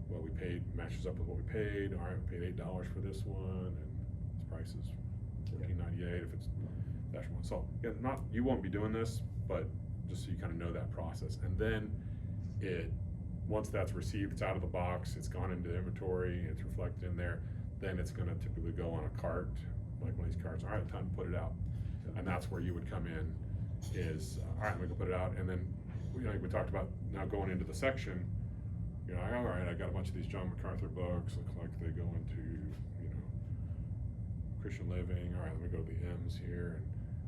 what we paid matches up with what we paid. All right, we paid $8 for this one, and its price is $14.98 if it's dash one. So yeah, you won't be doing this, but just so you kind of know that process. And then once that's received, it's out of the box, it's gone into the inventory, it's reflected in there, then it's gonna typically go on a cart, like one of these carts. All right, time to put it out. And that's where you would come in is, all right, we can put it out. And then, we talked about now going into the section, all right, I got a bunch of these John MacArthur books, look like they go into, Christian Living. All right, let me go to the M's here.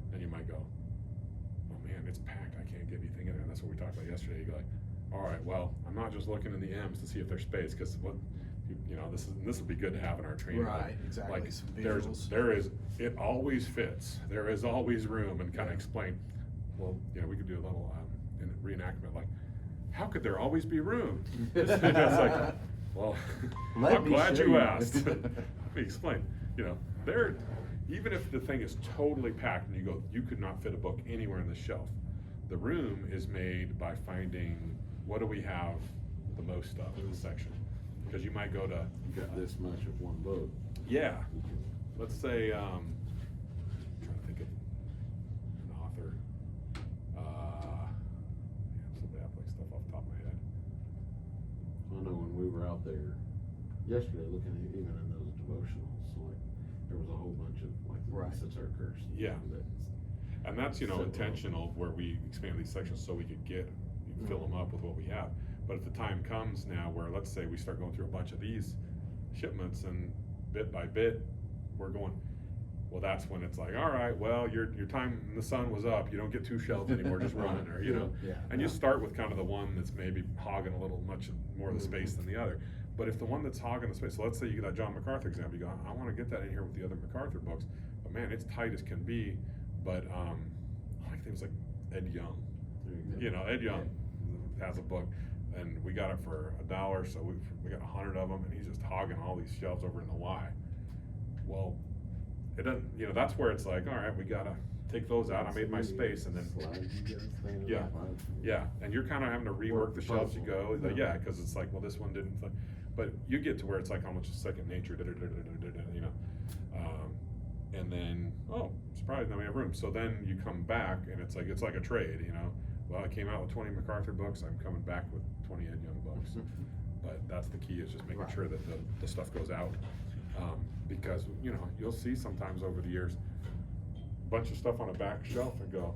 And then you might go, oh man, it's packed, I can't get anything in there. And that's what we talked about yesterday. You go like, all right, well, I'm not just looking in the M's to see if there's space, because this would be good to have in our training. Right, exactly. Like, Some visuals. it always fits. There is always room, and kind of explain. Well, we could do a little reenactment, like, how could there always be room? It's like, well, Let I'm me glad show you you. asked. Let me explain. There, even if the thing is totally packed and you go, you could not fit a book anywhere in the shelf. The room is made by finding what do we have the most of in the section. Because you might go to, You got this much of one book. yeah, let's say, I'm trying to think of an author. Somebody have like stuff off the top of my head. I know when we were out there yesterday looking at even in those devotionals, like there was a whole bunch of like the Right. Lisa Turkers. Yeah. And that's, So- intentional, where we expand these sections so we could fill them up with what we have. But if the time comes now where, let's say we start going through a bunch of these shipments, and bit by bit, we're going, well, that's when it's like, all right, well, your time in the sun was up, you don't get 2 shelves anymore, just run, or, Yeah. and you start with kind of the one that's maybe hogging a little much more of the space than the other. But if the one that's hogging the space, so let's say you get that John MacArthur example, you go, I wanna get that in here with the other MacArthur books, but man, it's tight as can be. But, I like things like Ed Young. Ed Young has a book, and we got it for $1, so we got 100 of them, and he's just hogging all these shelves over in the Y. Well, it doesn't, that's where it's like, all right, we gotta take those out. I made my space, and then, yeah, and you're kind of having to rework the shelves you go, yeah, because it's like, well, this one didn't, but you get to where it's like almost second nature, and then, oh, surprise, now we have room. So then you come back, and it's like a trade, Well, I came out with 20 MacArthur books, I'm coming back with 20 Ed Young books. But that's the key, is just making Right. sure that the stuff goes out. Because, you'll see sometimes over the years, a bunch of stuff on a back shelf and go,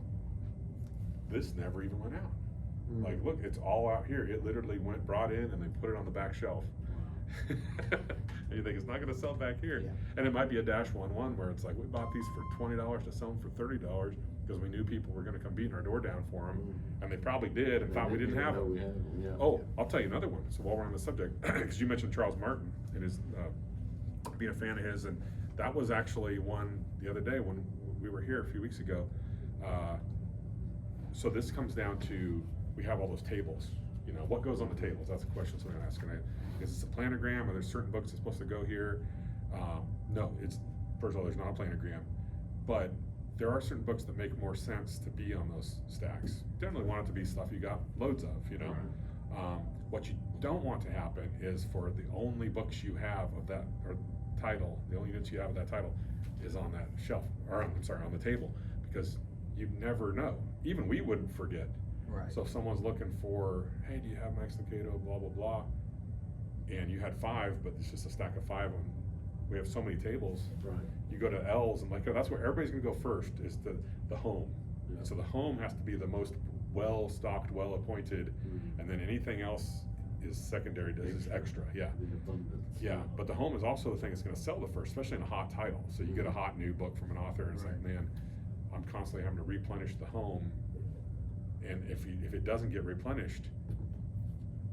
this never even went out. Like, look, it's all out here. It literally brought in, and they put it on the back shelf. And you think it's not gonna sell back here. Yeah. And it might be a -11 where it's like, we bought these for $20 to sell them for $30 because we knew people were gonna come beating our door down for them. And they probably did and thought we didn't have them. Yeah. Oh, I'll tell you another one. So while we're on the subject, because you mentioned Charles Martin and his, being a fan of his, and that was actually one the other day when we were here a few weeks ago. So this comes down to, we have all those tables. What goes on the tables? That's a question someone asked. Is this a planogram? Are there certain books that's supposed to go here? No, first of all, there's not a planogram, but there are certain books that make more sense to be on those stacks. You definitely want it to be stuff you got loads of, What you don't want to happen is for the only books you have of that, or title, the only units you have of that title is on that shelf, or on the table, because you never know. Even we wouldn't forget. Right. So if someone's looking for, hey, do you have Max Lucado, blah, blah, blah, and you had 5, but it's just a stack of 5 and we have so many tables, Right. you go to L's and like, oh, that's where everybody's gonna go first, is the home. Yeah. And so the home has to be the most well-stocked, well-appointed, Mhm. and then anything else is secondary, is extra, yeah. The abundance. Yeah, but the home is also the thing that's gonna sell the first, especially in a hot title. So you get a hot new book from an author and it's like, Right. man, I'm constantly having to replenish the home. And if it doesn't get replenished,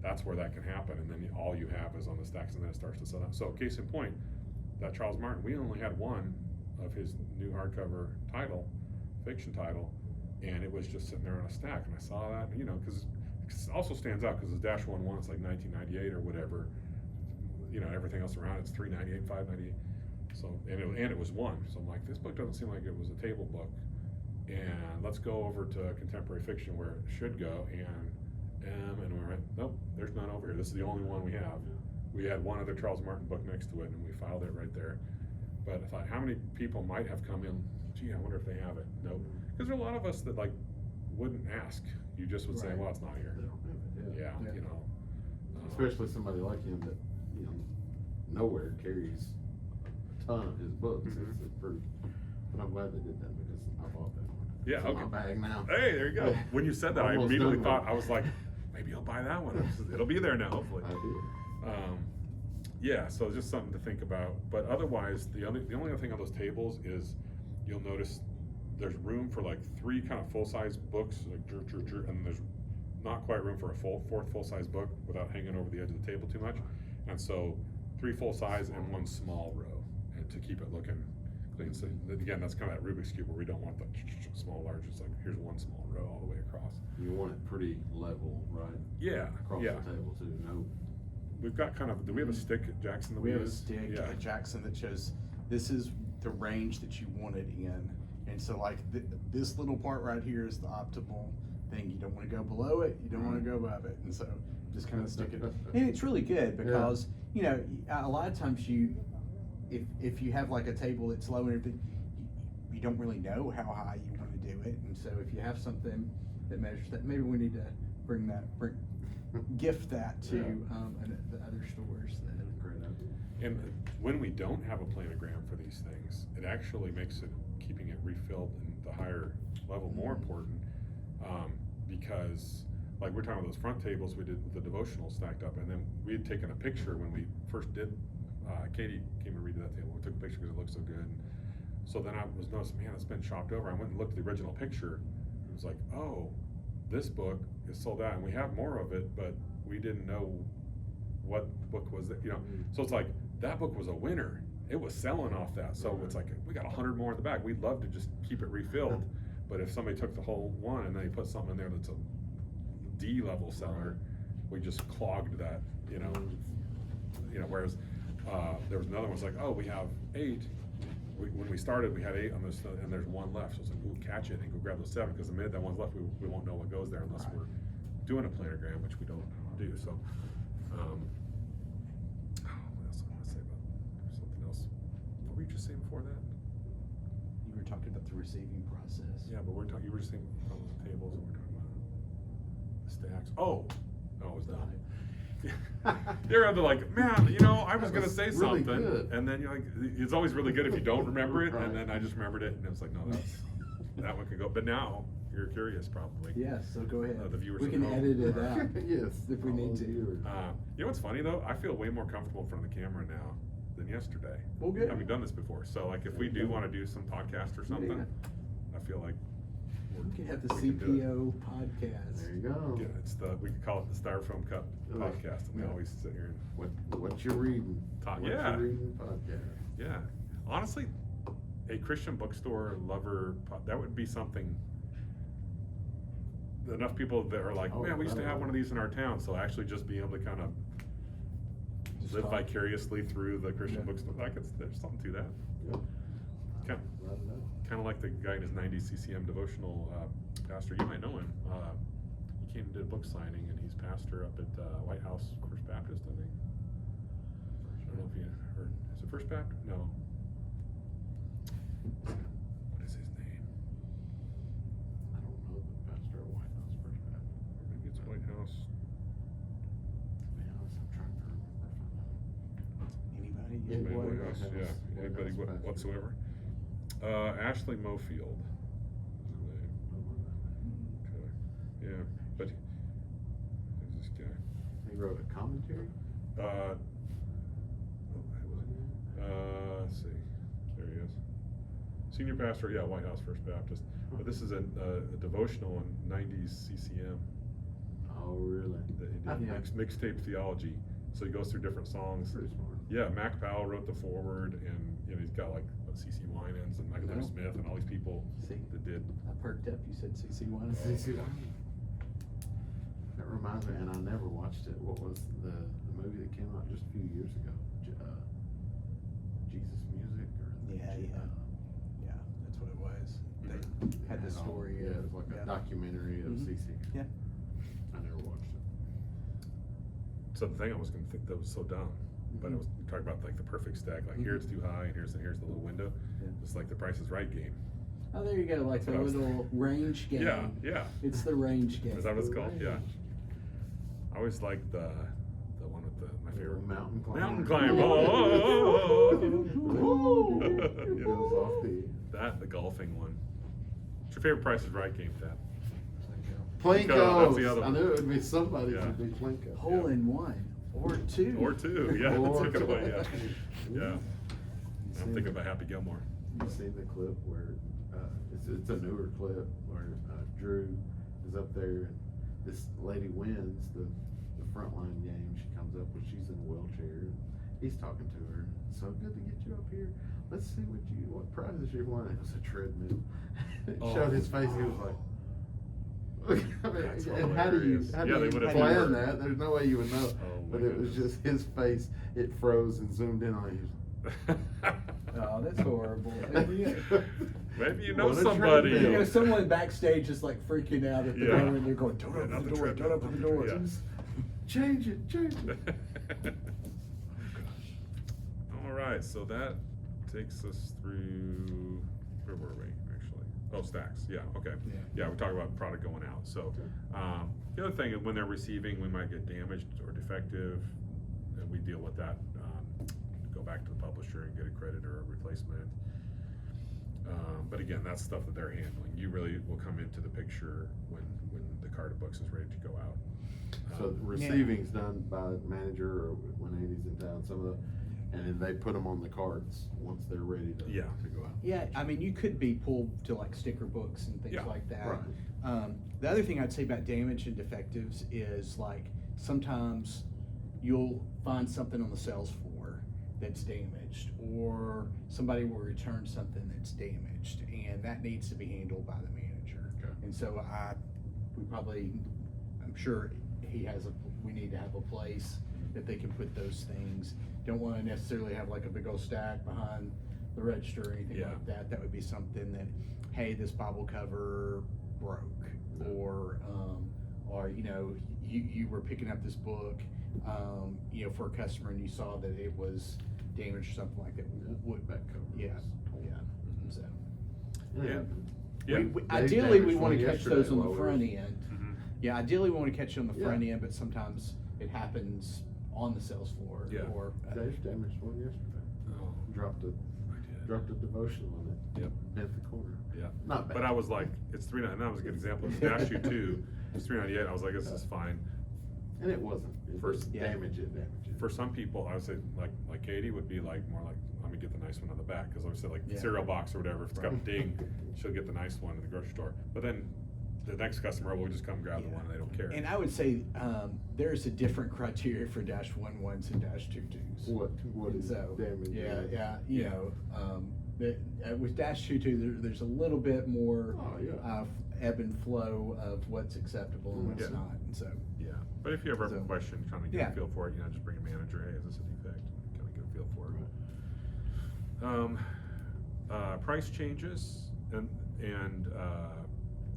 that's where that can happen. And then all you have is on the stacks and then it starts to sell out. So case in point, that Charles Martin, we only had one of his new hardcover title, fiction title, and it was just sitting there on a stack. And I saw that, you know, because it also stands out because it's -1 it's like 1998 or whatever. You know, everything else around it's 398, 598. So and it was one. So I'm like, this book doesn't seem like it was a table book. And let's go over to contemporary fiction where it should go. And we went, nope, there's none over here. This is the only one we have. We had one other Charles Martin book next to it, and we filed it right there. But I thought, how many people might have come in? Gee, I wonder if they have it. Nope. Because there are a lot of us that like wouldn't ask. You just would say, Right. well, it's not here. They don't have it, Yeah, Yeah. you know. Especially somebody like him that, you know, nowhere carries a ton of his books. Mhm. It's a pretty, but I'm glad they did that because I bought that one. Yeah, It's in okay. my bag now. Hey, there you go. When you said that, I Almost immediately done thought, one. I was like, maybe I'll buy that one. It'll be there now, hopefully. I did. Yeah, so just something to think about. But otherwise, the only other thing on those tables is you'll notice there's room for like 3 kind of full-size books, like and there's not quite room for a fourth full-size book without hanging over the edge of the table too much. And so 3 full-size and 1 small row, and to keep it looking clean. So again, that's kind of that Rubik's Cube where we don't want the small, large. It's like, here's 1 small row all the way across. You want it pretty level, right? Yeah, Across yeah. the table too. No. We've got kind of, do we have a stick at Jackson that we We have a use? stick Yeah. at Jackson that shows this is the range that you want it in. And so like this little part right here is the optimal thing. You don't want to go below it. You don't want to go above it. And so just kind of stick it. And it's really good because, you know, a lot of times if you have like a table that's low and everything, you don't really know how high you want to do it. And so if you have something that measures that, maybe we need to gift that to the other stores. Great idea. And when we don't have a planogram for these things, it actually makes it, keeping it refilled in the higher level more important, because like we're talking about those front tables, we did the devotional stacked up, and then we had taken a picture when we first did, Katie came and redid that table, we took a picture because it looked so good. So then I was noticing, man, it's been chopped over. I went and looked at the original picture. It was like, oh, this book is sold out, and we have more of it, but we didn't know what book was it, you know. So it's like, that book was a winner. It was selling off that. So it's like, we got 100 more in the back. We'd love to just keep it refilled. But if somebody took the whole one and they put something in there that's a D level seller, we just clogged that, you know. Whereas there was another one, was like, oh, we have 8. When we started, we had 8 on this, and there's 1 left. So it's like, we'll catch it and go grab those 7, because the minute that one's left, we won't know what goes there unless we're doing a planogram, which we don't do. So, what else I want to say about something else? What were you just saying before that? You were talking about the receiving process. Yeah, but we're talking. You were just saying about those tables, and we're talking about the stacks. Oh, it was done. You're either like, man, you know, I was That gonna was say really something, good. and then you're like, it's always really good if you don't remember it, Right. and then I just remembered it, and it was like, no, that one could go. But now you're curious, probably. Yes, so go ahead. The viewers we at can home. edit it out. Yes. if we all need those to. viewers. You know what's funny though? I feel way more comfortable in front of the camera now than yesterday. Well, good. Having done this before, so like if we do want to do some podcast or something, Yeah. I feel like We can have the we can do it. CPO podcast. There you go. Yeah, we could call it the Styrofoam Cup podcast, and we Yeah. always sit here and What you're reading. Talk- What yeah. you're reading podcast. yeah. Honestly, a Christian bookstore lover, that would be something. Enough people that are like, Oh, man, we used to right. have one of these in our town, so actually just being able to kind of Just live talk. vicariously through the Christian Yeah. bookstore. There's something to that. Yep. Kind Glad to know. kind of like the guy in his 90 CCM devotional pastor. You might know him. He came and did a book signing, and he's pastor up at White House First Baptist, I think. I don't know if you heard. Is it First Baptist? No. What is his name? I don't know the pastor at White House First Baptist. it Main was. Whitehouse, Whitehouse, yeah, anybody Whitehouse pasture. whatsoever. Ashley Mofield. Okay, yeah, but who's this guy? He wrote a commentary. Let's see, there he is. Senior pastor, yeah, White House First Baptist. But this is a devotional on 90s CCM. Oh, really? That he I- did, Yeah. mixtape theology. So he goes through different songs. Pretty smart. Yeah, Mac Powell wrote the foreword, and you know he's got like C.C. Winans and Michael No. Smith and all these people See, that did. I perked up. You said CC one. CC That reminds me, and I never watched it. What was the movie that came out just a few years ago? Jesus Music, or Yeah, yeah. Yeah, that's what it was. They had the had all- story. Yeah, it was like a documentary of Mhm. CC. Yeah. I never watched it. So the thing I was gonna think that was so dumb, but it was talking about like the perfect stack. Like here it's too high, and here's the little window. Yeah. It's like the Price is Right game. Oh, there you go. Like That's the what I was little range game. Yeah, yeah. It's the range game. Is that what it's called? Yeah. I always liked the one with my favorite Mountain climber. Mountain climb. Woo! You It know, goes off the the golfing one. What's your favorite Price is Right game, Thad? Plinko. That's the other I one. knew it would be somebody Yeah. would be Plinko. Hole in one or two. Or two, yeah. Or Took it away, two. yeah. Yeah. I'm thinking about Happy Gilmore. You seen the clip where it's a newer clip where Drew is up there and this lady wins the frontline game. She comes up when she's in a wheelchair and he's talking to her. So good to get you up here. Let's see what prizes you won. It was a treadmill. It Oh. showed his face. He was like. I mean, That's and how do you hilarious. how Yeah, do they you would've plan never- that? There's no way you would know. Oh, my But it was goodness. just his face. It froze and zoomed in on him. Oh, that's horrible. Maybe you know What a somebody. treadmill. You know, someone backstage is like freaking out at the Yeah. door, and they're going, "Don't Yeah, open not the the door! treadmill, Don't open not the the door!" tre- yeah. Just change it, change it. All right, so that takes us through, where were we, actually? Oh, stacks, yeah, okay. Yeah. Yeah, we talked about product going out, so, the other thing is when they're receiving, we might get damaged or defective, and we deal with that, go back to the publisher and get a credit or a replacement. But again, that's stuff that they're handling. You really will come into the picture when the card books is ready to go out. So the receiving's done by the manager or when Andy's in town, some of the, and then they put them on the cards once they're ready to, Yeah. to go out. Yeah, I mean, you could be pulled to like sticker books and things Yeah, like that. right. The other thing I'd say about damage and defectives is like sometimes you'll find something on the sales floor that's damaged, or somebody will return something that's damaged, and that needs to be handled by the manager. Okay. And so I'm sure we need to have a place that they can put those things. Don't want to necessarily have like a big old stack behind the register or anything Yeah. like that. That would be something that, hey, this Bible cover broke, or you know, you were picking up this book, you know, for a customer and you saw that it was damaged or something like that. Would Back cover. yeah, was torn. yeah. So Yeah. we Dave ideally we damaged want one to catch yesterday those on while the we were- front end. Mhm. Yeah, ideally we want to catch it on the Yeah. front end, but sometimes it happens on the sales floor. Yeah. Or Dave damaged one yesterday. Oh, Dropped a devotional on it. Yep. Bent the corner. Yeah. Not bad. But I was like, it's $3.99, and that was a good example. It's Dash U 2, it's $3.98. I was like, this is fine. And it wasn't. It First- didn't Yeah. damage it. For some people, I would say, like Katie would be like, more like, let me get the nice one on the back, because I would say like Yeah. cereal box or whatever, if it's got a Right. ding, she'll get the nice one in the grocery store. But then the next customer will just come grab the Yeah. one, and they don't care. And I would say there's a different criteria for -11s and -22s. What is So damage? yeah, Yeah. with -22 there's a little bit more Oh, yeah. ebb and flow of what's acceptable and what's Yeah. not. And so Yeah, but if you ever have a So- question, kind of get Yeah. a feel for it, just bring a manager, hey, is this a defect? Kind of get a feel for it. Price changes and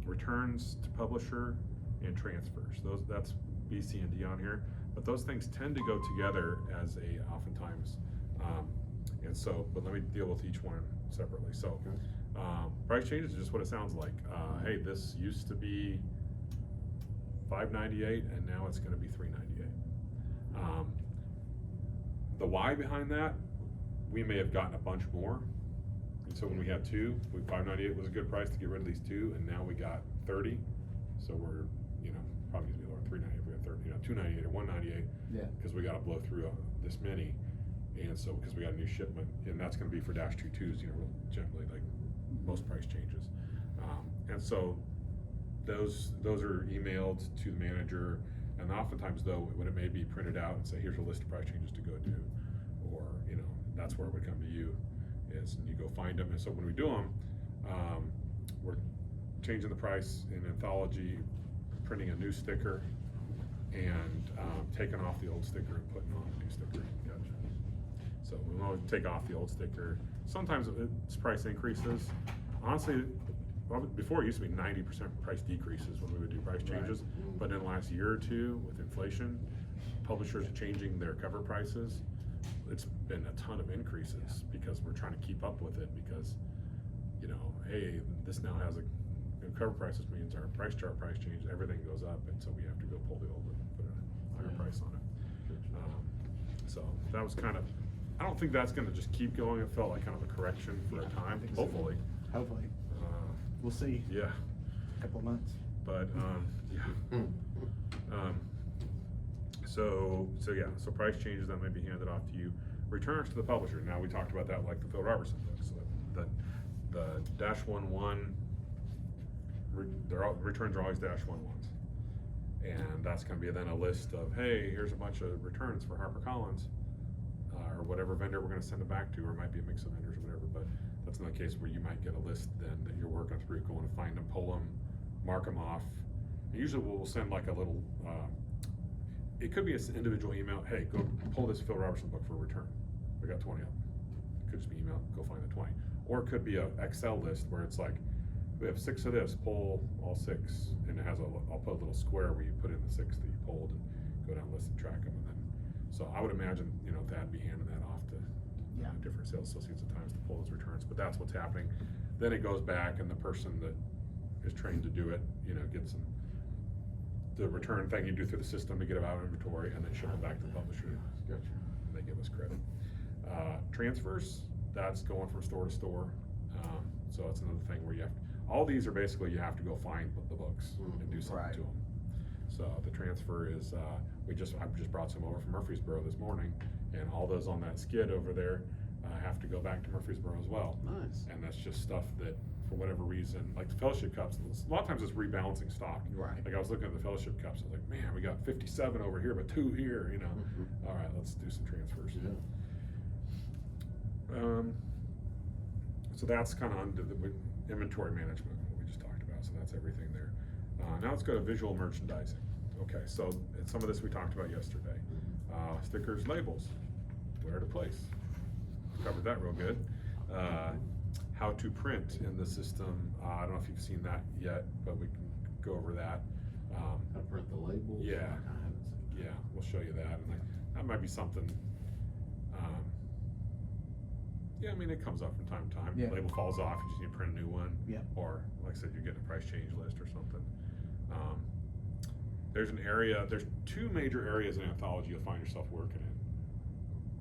returns to publisher and transfers. That's B, C, and D on here, but those things tend to go together as oftentimes. And so, but let me deal with each one separately. So, price changes is just what it sounds like. Hey, this used to be $5.98 and now it's going to be $3.98. The why behind that we may have gotten a bunch more. And so when we had two, $5.98 was a good price to get rid of these two, and now we got 30. So we're, probably gonna be lower, $3.98 if we had 30, $2.98 or $1.98. Yeah. Because we gotta blow through this many, and so, because we got a new shipment, and that's gonna be for Dash 22s, generally like most price changes. And so those are emailed to the manager, and oftentimes though, when it may be printed out and say, here's a list of price changes to go do, or, that's where it would come to you, is you go find them. And so when we do them, we're changing the price in Anthology, printing a new sticker, and taking off the old sticker and putting on a new sticker. Gotcha. So we always take off the old sticker. Sometimes it's price increases. Honestly, before it used to be 90% price decreases when we would do price changes, but in the last year or two, with inflation, publishers are changing their cover prices. It's been a ton of increases because we're trying to keep up with it, because, hey, this now has a cover prices means our price chart price change, everything goes up, and so we have to go pull the old one and put a higher price on it. So that was kind of, I don't think that's gonna just keep going. It felt like kind of a correction for a time, think so. hopefully. Hopefully. We'll see. Yeah, A couple of months. but, yeah. So price changes that may be handed off to you. Returns to the publisher. Now, we talked about that like the Phil Robertson books. The Dash 1.1, returns are always Dash 1.1s. And that's gonna be then a list of, hey, here's a bunch of returns for HarperCollins, or whatever vendor we're gonna send it back to, or it might be a mix of vendors or whatever, but that's not the case where you might get a list then that you're working through, going to find them, pull them, mark them off. And usually we'll send like a little, it could be an individual email, hey, go pull this Phil Robertson book for a return. We got 20 of them. It could just be email, go find the 20. Or it could be a Excel list where it's like, we have 6 of this, pull all 6, and it has I'll put a little square where you put in the 6 that you pulled and go down the list and track them, and then, so I would imagine, Thad be handing that off to different sales associates at times to pull those returns, but that's what's happening. Then it goes back, and the person that is trained to do it, gets the return thing you do through the system to get them out of inventory, and then ship them back to the publisher. Gotcha. And they give us credit. Transfers, that's going from store to store. So it's another thing where all these are basically, you have to go find the books and do something to them. So the transfer is, I just brought some over from Murfreesboro this morning, and all those on that skid over there have to go back to Murfreesboro as well. Nice. And that's just stuff that, for whatever reason, like the fellowship cups, a lot of times it's rebalancing stock. Right. Like I was looking at the fellowship cups, I was like, man, we got 57 over here, but 2 here, All right, let's do some transfers. Yeah. So that's kind of under the inventory management, what we just talked about. So that's everything there. Now let's go to visual merchandising. Okay, so some of this we talked about yesterday. Stickers, labels, where to place. Covered that real good. How to print in the system. I don't know if you've seen that yet, but we can go over that. How to print the labels? Yeah. I haven't seen that. Yeah, we'll show you that. And that might be something. Yeah, I mean, it comes up from time to time. Yeah. Label falls off, you just need to print a new one. Yeah. Or, like I said, you're getting a price change list or something. There's 2 major areas in Anthology you'll find yourself working in.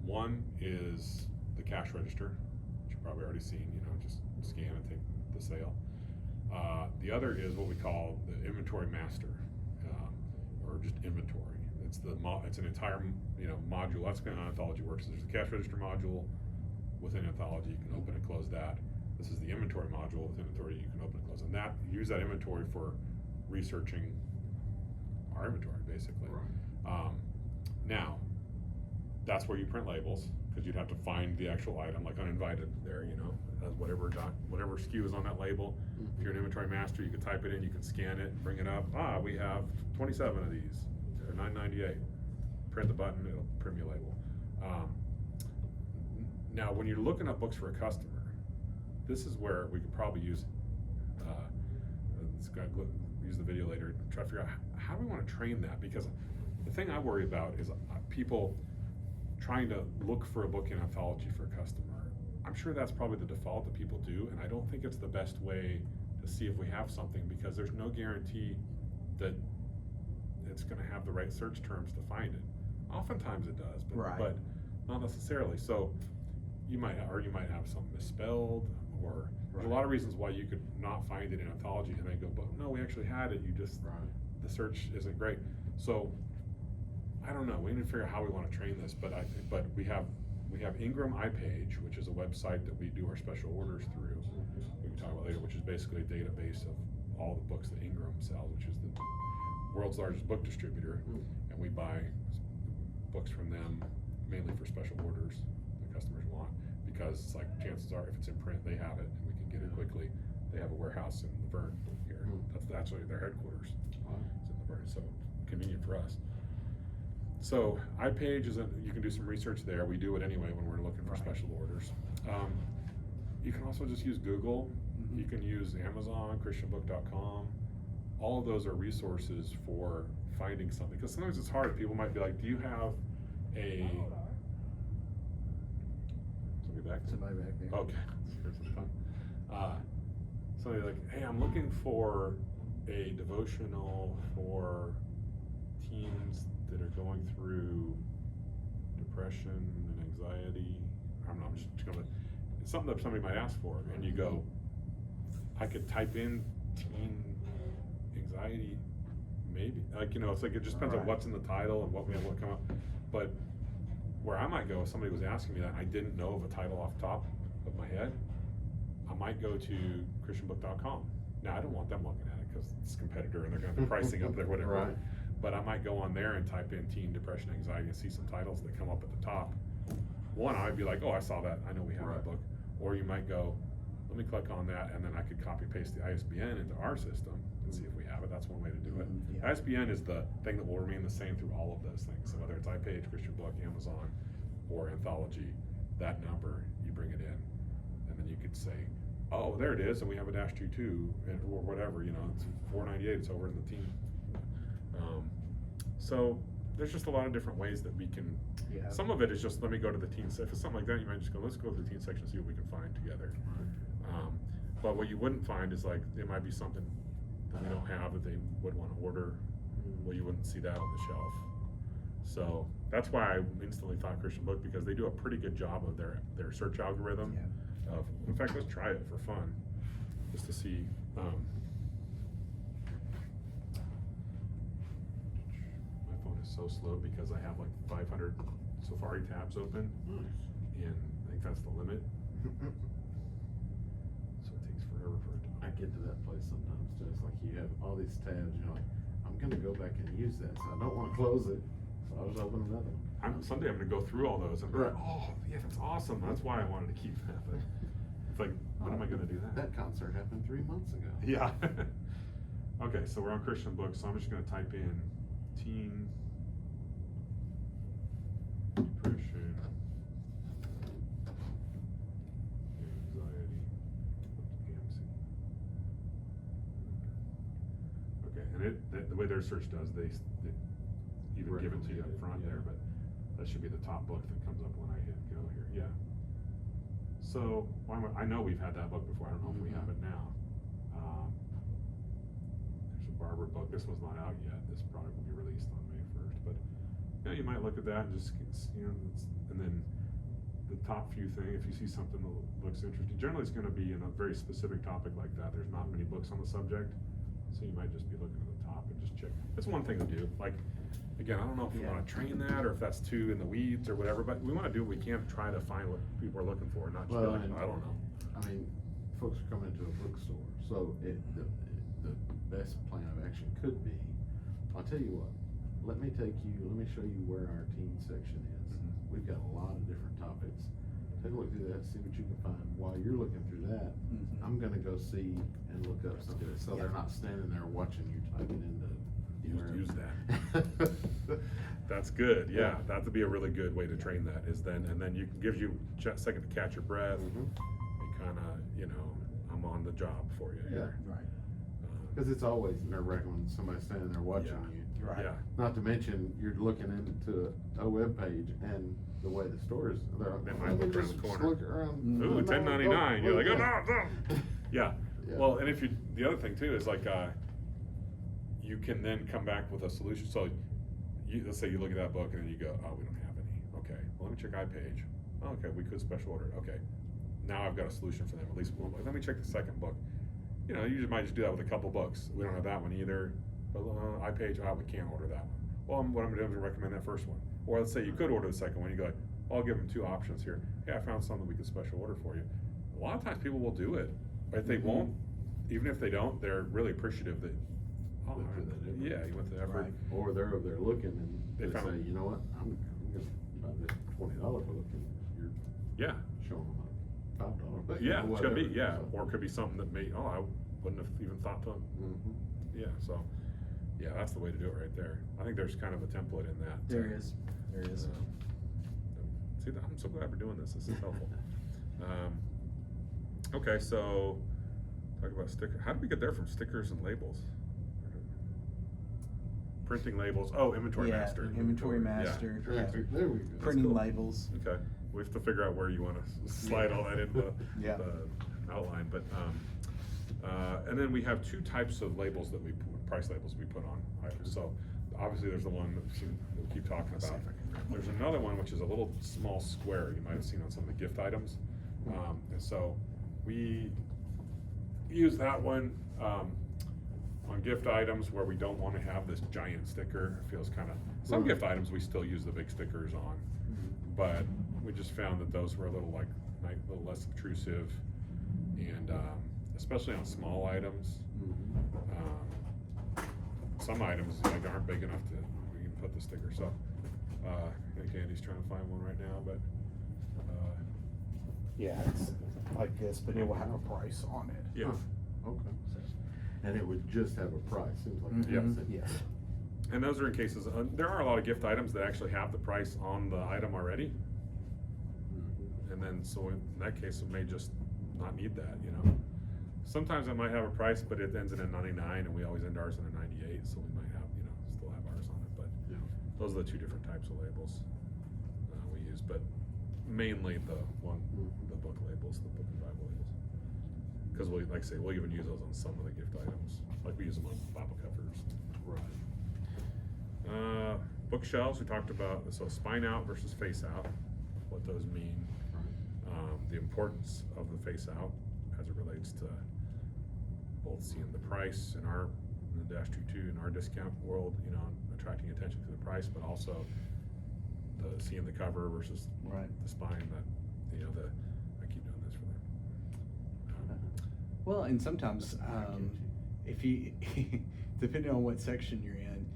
One is the cash register, which you've probably already seen, just scan and take the sale. The other is what we call the inventory master, or just inventory. It's an entire, module. That's kind of how Anthology works. There's the cash register module within Anthology. You can open and close that. This is the inventory module within Anthology. You can open and close, and use that inventory for researching our inventory, basically. Right. Now, that's where you print labels, because you'd have to find the actual item, like uninvited there, whatever SKU is on that label. If you're an inventory master, you can type it in, you can scan it, bring it up. We have 27 of these. They're $9.98. Print the button, it'll print your label. Now, when you're looking up books for a customer, this is where we could probably use use the video later and try to figure out how do we want to train that, because the thing I worry about is people trying to look for a book in Anthology for a customer. I'm sure that's probably the default that people do, and I don't think it's the best way to see if we have something, because there's no guarantee that it's going to have the right search terms to find it. Oftentimes it does, but not necessarily. So you might have something misspelled, or there's a Right. lot of reasons why you could not find it in Anthology and then go, but no, we actually had it, you just, Right. the search isn't great. So, I don't know, we need to figure out how we wanna train this, but but we have Ingram iPage, which is a website that we do our special orders through. We can talk about later, which is basically a database of all the books that Ingram sells, which is the world's largest book distributor. And we buy books from them mainly for special orders that customers want, because it's like, chances are, if it's in print, they have it, and we can get it quickly. They have a warehouse in Laverne here, that's actually their headquarters, Wow. it's in Laverne, so convenient for us. So iPage you can do some research there, we do it anyway when we're looking for Right. special orders. You can also just use Google, Mhm. you can use Amazon, christianbook.com. All of those are resources for finding something, because sometimes it's hard. People might be like, do you have a, somebody back there? Somebody back there. Okay, here's some fun. Somebody like, hey, I'm looking for a devotional for teens that are going through depression and anxiety. I don't know, I'm just gonna, it's something that somebody might ask for, and you go, I could type in teen anxiety, maybe, like, you know, it's like, it just depends on Right. what's in the title and what come up. But where I might go, if somebody was asking me that, I didn't know of a title off the top of my head, I might go to christianbook.com. Now, I don't want them looking at it, because it's a competitor and they're gonna have the pricing up there, whatever. Right. But I might go on there and type in teen depression, anxiety, and see some titles that come up at the top. One, I'd be like, oh, I saw that, I know we have that Right. book. Or you might go, let me click on that, and then I could copy paste the ISBN into our system and see if we have it. That's one way to do it. Mhm, yeah. ISBN is the thing that will remain the same through all of those things. So whether it's iPage, Christian Book, Amazon, or Anthology, that number, you bring it in, and then you could say, oh, there it is, and we have a -22, or whatever, you know, it's 498, it's over in the teen. So there's just a lot of different ways that we can. Yeah. Some of it is just, let me go to the teen, if it's something like that, you might just go, let's go to the teen section and see what we can find together. But what you wouldn't find is like, it might be something that we don't have that they would wanna order, well, you wouldn't see that on the shelf. So, that's why I instantly thought Christian Book, because they do a pretty good job of their search algorithm. Yeah. In fact, let's try it for fun, just to see, my phone is so slow because I have like 500 Safari tabs open, and I think that's the limit, so it takes forever for it to. I get to that place sometimes, just like you have all these tabs, you're like, I'm gonna go back and use that, so I don't wanna close it, so I'll just open another one. Someday I'm gonna go through all those and be like, Right. oh, yeah, that's awesome, that's why I wanted to keep that, but it's like, when am I gonna do that? That concert happened 3 months ago. Yeah. Okay, so we're on Christian Books, so I'm just gonna type in teen depression, anxiety, AMC. Okay, and the way their search does, they even give it to you up front Yeah. there, but that should be the top book that comes up when I hit go here, yeah. So, I know we've had that book before, I don't know if we have it now. There's a Barber book, this one's not out yet, this product will be released on May 1st, but, you know, you might look at that and just, you know, and then the top few thing, if you see something that looks interesting, generally it's gonna be in a very specific topic like that, there's not many books on the subject, so you might just be looking at the top and just check. That's one thing to do, like, again, I don't know if we Yeah. wanna train that, or if that's too in the weeds or whatever, but we wanna do what we can to try to find what people are looking for, not just be Well, like, and- I don't know. I mean, folks are coming into a bookstore, so the best plan of action could be, I'll tell you what, let me show you where our teen section is. Mhm. We've got a lot of different topics. Take a look through that, see what you can find. While you're looking through that, Mhm. I'm gonna go see and look up something, so they're not standing there watching you typing into. Use that. That's good, yeah, that'd be a really good way to train that, is then, and then gives you a second to catch your breath, Mhm. and kinda, you know, I'm on the job for you here. Right. Cause it's always nerve-wracking when somebody's standing there watching Yeah. you. Right. Yeah, Not to mention, you're looking into a web page and the way the stores, they're like, They might "Let me look around just the corner. Look around. Mm. ooh, No, $10.99, you're like, oh, don't- no, no. Yeah, Yeah. well, and the other thing too is like, you can then come back with a solution, so let's say you look at that book and then you go, oh, we don't have any, okay, well, let me check iPage, okay, we could special order it, okay. Now I've got a solution for them, at least, well, let me check the second book. You know, you might just do that with a couple books. We don't have that one either, but iPage, we can't order that one. Well, what I'm gonna do is recommend that first one. Or let's say you could order the second one, you go like, I'll give them two options here. Hey, I found something we could special order for you. A lot of times people will do it, but if they won't, even if they don't, they're really appreciative that, oh, They put that in. yeah, you went to the effort. Right. Or they're over there looking and They they say, found- you know what, I'm gonna buy this $20 book and you're Yeah, showing them a $5 book. yeah, it's gonna be, whatever. yeah, So- or it could be something that may, I wouldn't have even thought to, Mhm. yeah, so, yeah, that's the way to do it right there. I think there's kind of a template in that. There is. There is. See, I'm so glad we're doing this, this is helpful. Okay, so, talk about sticker, how did we get there from stickers and labels? Printing labels, oh, inventory Yeah, master. inventory Yeah. master. Traffic, there we go. Printing cool. labels. Okay, we have to figure out where you wanna slide all that into Yeah. the outline, but, and then we have two types of labels that price labels we put on items. So, obviously, there's the one that we keep talking Let's see about. if I can grab There's another one which is a little small square, you might have seen on some of the gift items. And so, we use that one, on gift items where we don't wanna have this giant sticker. It feels kinda, some Right. gift items, we still use the big stickers on. But we just found that those were a little little less obtrusive, and especially on small items. Mhm. Some items like aren't big enough to we can put the sticker. So I think Andy's trying to find one right now, but Yeah, it's like this, but it will have a price on it. yeah. Huh, okay. And it would just have a price, seems like. Yeah. Mhm, Yes. And those are in cases. There are a lot of gift items that actually have the price on the item already, Mhm. and then so in that case, it may just not need that. You know, sometimes it might have a price, but it ends in a 99, and we always end ours in a 98, so we might have still have ours on it. But Yeah. those are the two different types of labels we use, but mainly the book labels, the book and Bible labels. Because like I say, we'll even use those on some of the gift items, like we use them on Bible covers. Right. Bookshelves, we talked about, so spine out versus face out, what those mean. The importance of the face out as it relates to both seeing the price in the Dash 2.2 in our discount world, attracting attention to the price, but also seeing the cover versus Right. the spine. That I keep doing this for them. Well, and sometimes, if you, depending on what section you're in,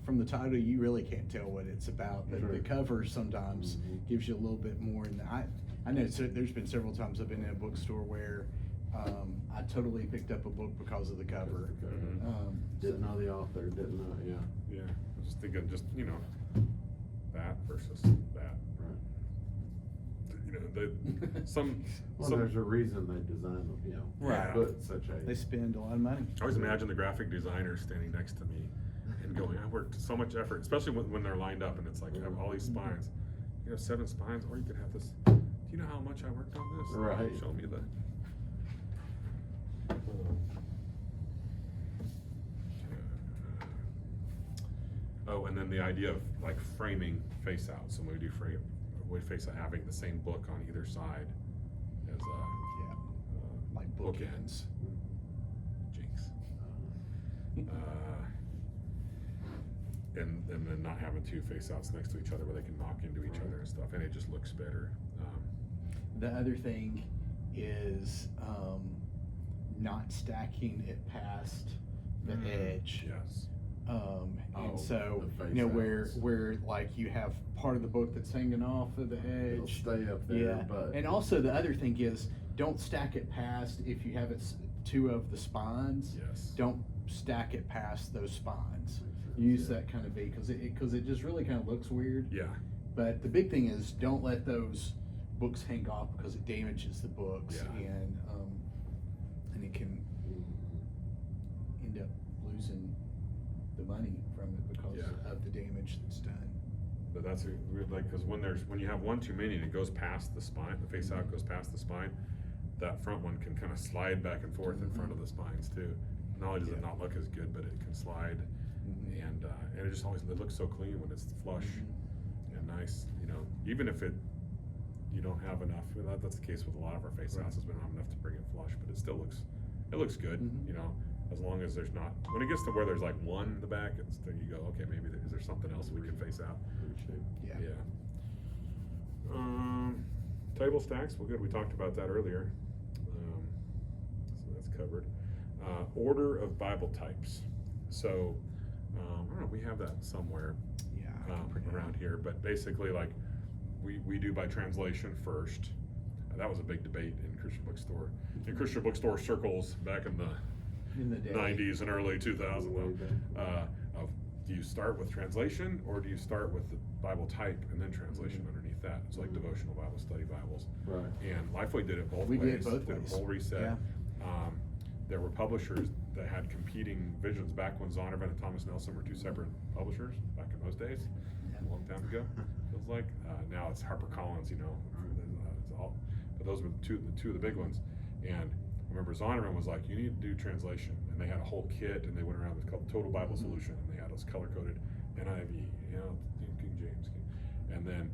from the title, you really can't tell what it's about, but the Sure. cover sometimes Mhm. gives you a little bit more. And I know there's been several times I've been in a bookstore where, I totally picked up a book because of the cover. Because of the cover. So- Didn't know the author, didn't know, yeah, Yeah, I was just thinking, that versus that. right. Some. Well, there's a reason they designed them, Right. put such a. They spend a lot of money. I always imagine the graphic designer standing next to me and going, I worked so much effort, especially when they're lined up and it's like, you have all these spines. You have 7 spines, or you could have this. Do you know how much I worked on this? Right. Show me the. Oh, and then the idea of like framing face out. So when we do face out, having the same book on either side as Yeah, like bookends. Jinx. And then not having two face outs next to each other where they can knock into each other and stuff, and it just looks better. The other thing is, not stacking it past the edge. Yes. And Oh, so, the face outs. where like you have part of the book that's hanging off of the It'll edge. stay up there, Yeah, but. and also the other thing is, don't stack it past, if you have two of the spines, Yes. don't stack it past those spines. Use that kind of V, cause it just really kind of looks weird. Yeah. But the big thing is, don't let those books hang off, because it damages the books, Yeah. and it can end up losing the money from it because Yeah. of the damage that's done. But that's weird, like, because when you have one too many and it goes past the spine, the face out goes past the spine, that front one can kind of slide back and forth in front of the spines too. Not only does it Yeah. not look as good, but it can slide, Mhm. and it just always, it looks so clean when it's flush and nice. Even if you don't have enough. That's the case with a lot of our face Right. houses. We don't have enough to bring it flush, but it still looks good. Mhm. You know, as long as there's not, when it gets to where there's like one in the back, it's there you go. Okay, maybe is there something else we can face out? Good shape. Yeah. Table stacks. Well, good. We talked about that earlier. So that's covered. Order of Bible types. So I don't know. We have that somewhere Yeah. I can print it around out. here, but basically, like we do by translation first. That was a big debate in Christian bookstore circles back in the In the day. 90s and early 2000s. Way back. Of do you start with translation or do you start with the Bible type and then translation underneath that? It's like devotional Bible, study Bibles. Right. And Lifeway did it both We ways. did both a ways. full reset. Yeah. There were publishers that had competing visions back when Zondervan and Thomas Nelson were two separate publishers back in those days, a long time ago. Feels like now it's HarperCollins, you know. It's all, but those were the two of the big ones. And I remember Zondervan was like, you need to do translation, and they had a whole kit, and they went around with called Total Bible Solution, and they had those color coded NIV, you know, King James, and then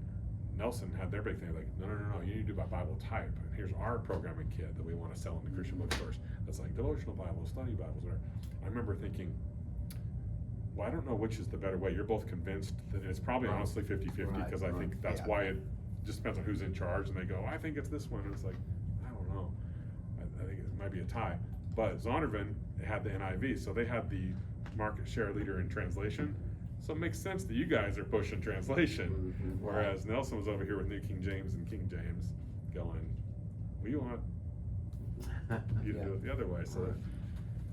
Nelson had their big thing like, no, you need to do by Bible type, and here's our programming kit that we want to sell in the Christian bookstores. That's like devotional Bibles, study Bibles, whatever. I remember thinking, well, I don't know which is the better way. You're both convinced that it's probably Right. honestly 50-50, Right, because I think that's yeah. why it just depends on who's in charge, and they go, I think it's this one, and it's like, I don't know. I think it might be a tie. But Zondervan had the NIV, so they had the market share leader in translation. So it makes sense that you guys are pushing translation, Mhm. whereas Nelson was over here with New King James and King James going, we want you to Yeah. do it the other way. So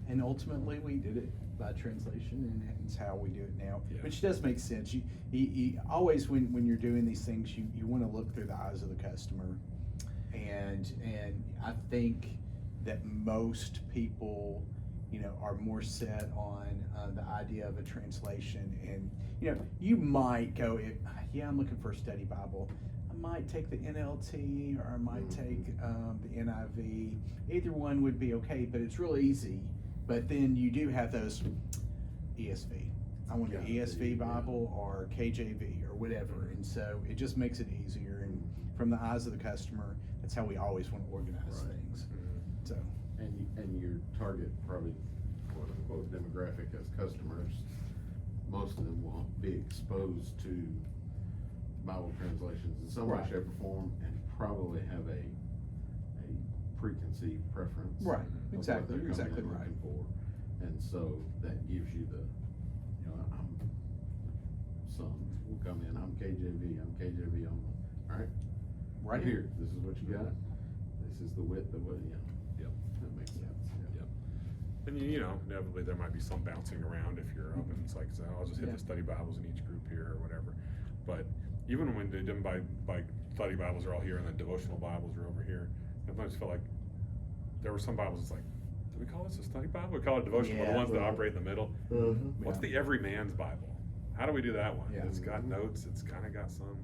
And ultimately, we did it by translation, and it's how we do it now, Yeah. which does make sense. You always, when you're doing these things, you want to look through the eyes of the customer, and I think that most people, you know, are more set on the idea of a translation, and you know, you might go, yeah, I'm looking for a study Bible. I might take the NLT, or I might take the NIV. Either one would be okay, but it's real easy. But then you do have those ESV. I want an Yeah. ESV Bible or KJV or whatever, and so it just makes it easier. And from the eyes of the customer, that's how we always want to organize Right. things. So And your target probably quote unquote demographic as customers, most of them will be exposed to Bible translations in some way, Right. shape, or form, and probably have a preconceived preference. Right, of what exactly, they're you're coming exactly in right. looking for. And so that gives you the, you know, some will come in, I'm KJV only. Alright, right here, this is what you got. This is the width of what, you know. Yep. That makes sense, yeah. Yep. And you know, inevitably there might be some bouncing around if you're up, and it's like, so I'll just hit Yeah. the study Bibles in each group here or whatever. But even when they did by study Bibles are all here and then devotional Bibles are over here, I sometimes felt like there were some Bibles, it's like, do we call this a study Bible? We call it devotional, but the Yeah. ones that operate in the middle. What's Yeah. the everyman's Bible? How do we do that one? Yeah. It's got notes, it's kinda got some,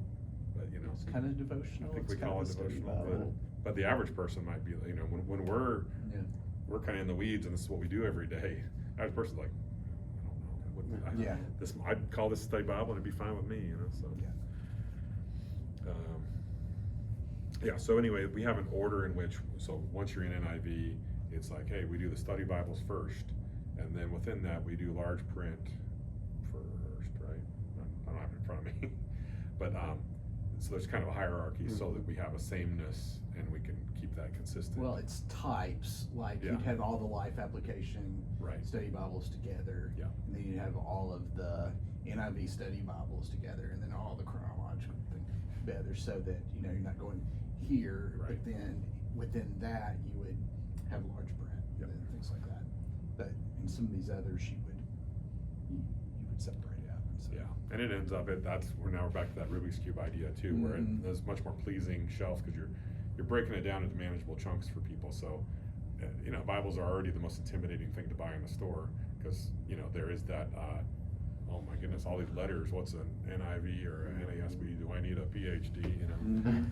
but you know. It's kind of devotional. I think we it's kind call of it a study devotional, Bible. but the average person might be, you know, when we're kind of in the weeds and this is what we do every day. Average person's like, I don't know. I wouldn't, Yeah. I'd call this a study Bible and it'd be fine with me, you know. So Yeah. yeah. So anyway, we have an order in which, so once you're in NIV, it's like, hey, we do the study Bibles first, and then within that we do large print first, right? I don't have it in front of me, but so there's kind of a hierarchy so that we have a sameness and we can keep that consistent. Well, it's types, like Yeah. you'd have all the life application Right. study Bibles together. Yeah. And then you'd have all of the NIV study Bibles together, and then all the chronological thing together, so that, you know, you're not going here, Right. but then within that, you would have large print Yep. and things like that. But in some of these others, you would separate out. So. Yeah, and it ends up that's where now we're back to that Rubik's Cube idea too, where Mhm. it's much more pleasing shelf because you're breaking it down into manageable chunks for people. So, you know, Bibles are already the most intimidating thing to buy in the store because you know there is that. Oh my goodness, all these letters. What's an NIV or an NASB? Do I need a PhD? You know. Mhm.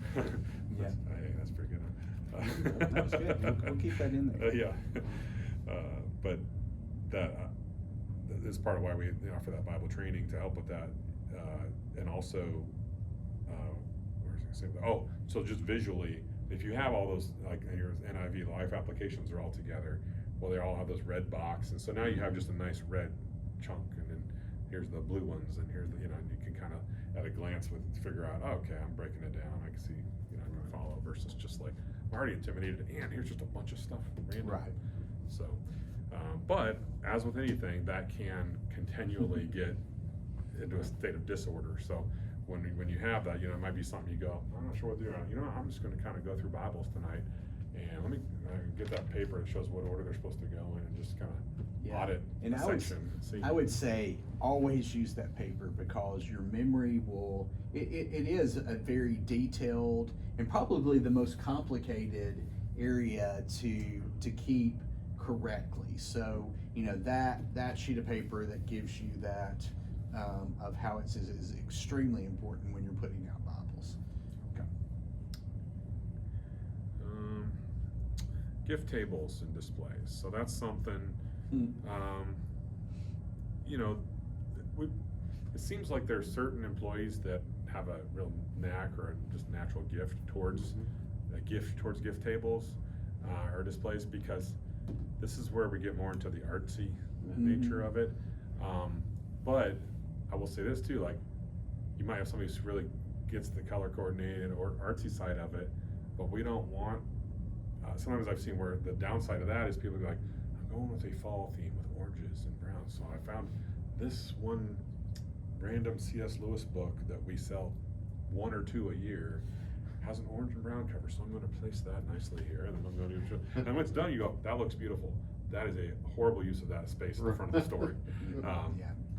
Yeah. Hey, that's pretty good. That was good. We'll keep that in there. Yeah, but that is part of why we offer that Bible training to help with that, and also, where's it say that? Oh, so just visually, if you have all those, like your NIV life applications are all together, well, they all have those red box, and so now you have just a nice red chunk, and then here's the blue ones, and here's the, you can kind of at a glance figure out, oh, okay, I'm breaking it down. I can see, I can follow versus just like I'm already intimidated, and here's just a bunch of stuff random. Right. So, but as with anything, that can continually get into a state of disorder. So when you have that, it might be something you go, I'm not sure what to do. I'm just going to kind of go through Bibles tonight, and let me get that paper that shows what order they're supposed to go in, and just kind of audit and the section. And see. I would say always use that paper, because your memory will. It is a very detailed and probably the most complicated area to keep correctly. So that sheet of paper that gives you that of how it says is extremely important when you're putting out Bibles. Okay. Gift tables and displays. So that's something. It seems like there are certain employees that have a real knack or just natural gift towards gift tables or displays, because this is where we get more into the artsy nature of it. But I will say this too, like you might have somebody who really gets the color coordinated or artsy side of it, but we don't want. Sometimes I've seen where the downside of that is people be like, I'm going with a fall theme with oranges and browns. So I found this one random C.S. Lewis book that we sell 1 or 2 a year, has an orange and brown cover, so I'm going to place that nicely here, and then I'm going to do it. And when it's done, you go, that looks beautiful. That is a horrible use of that space in the front of the store.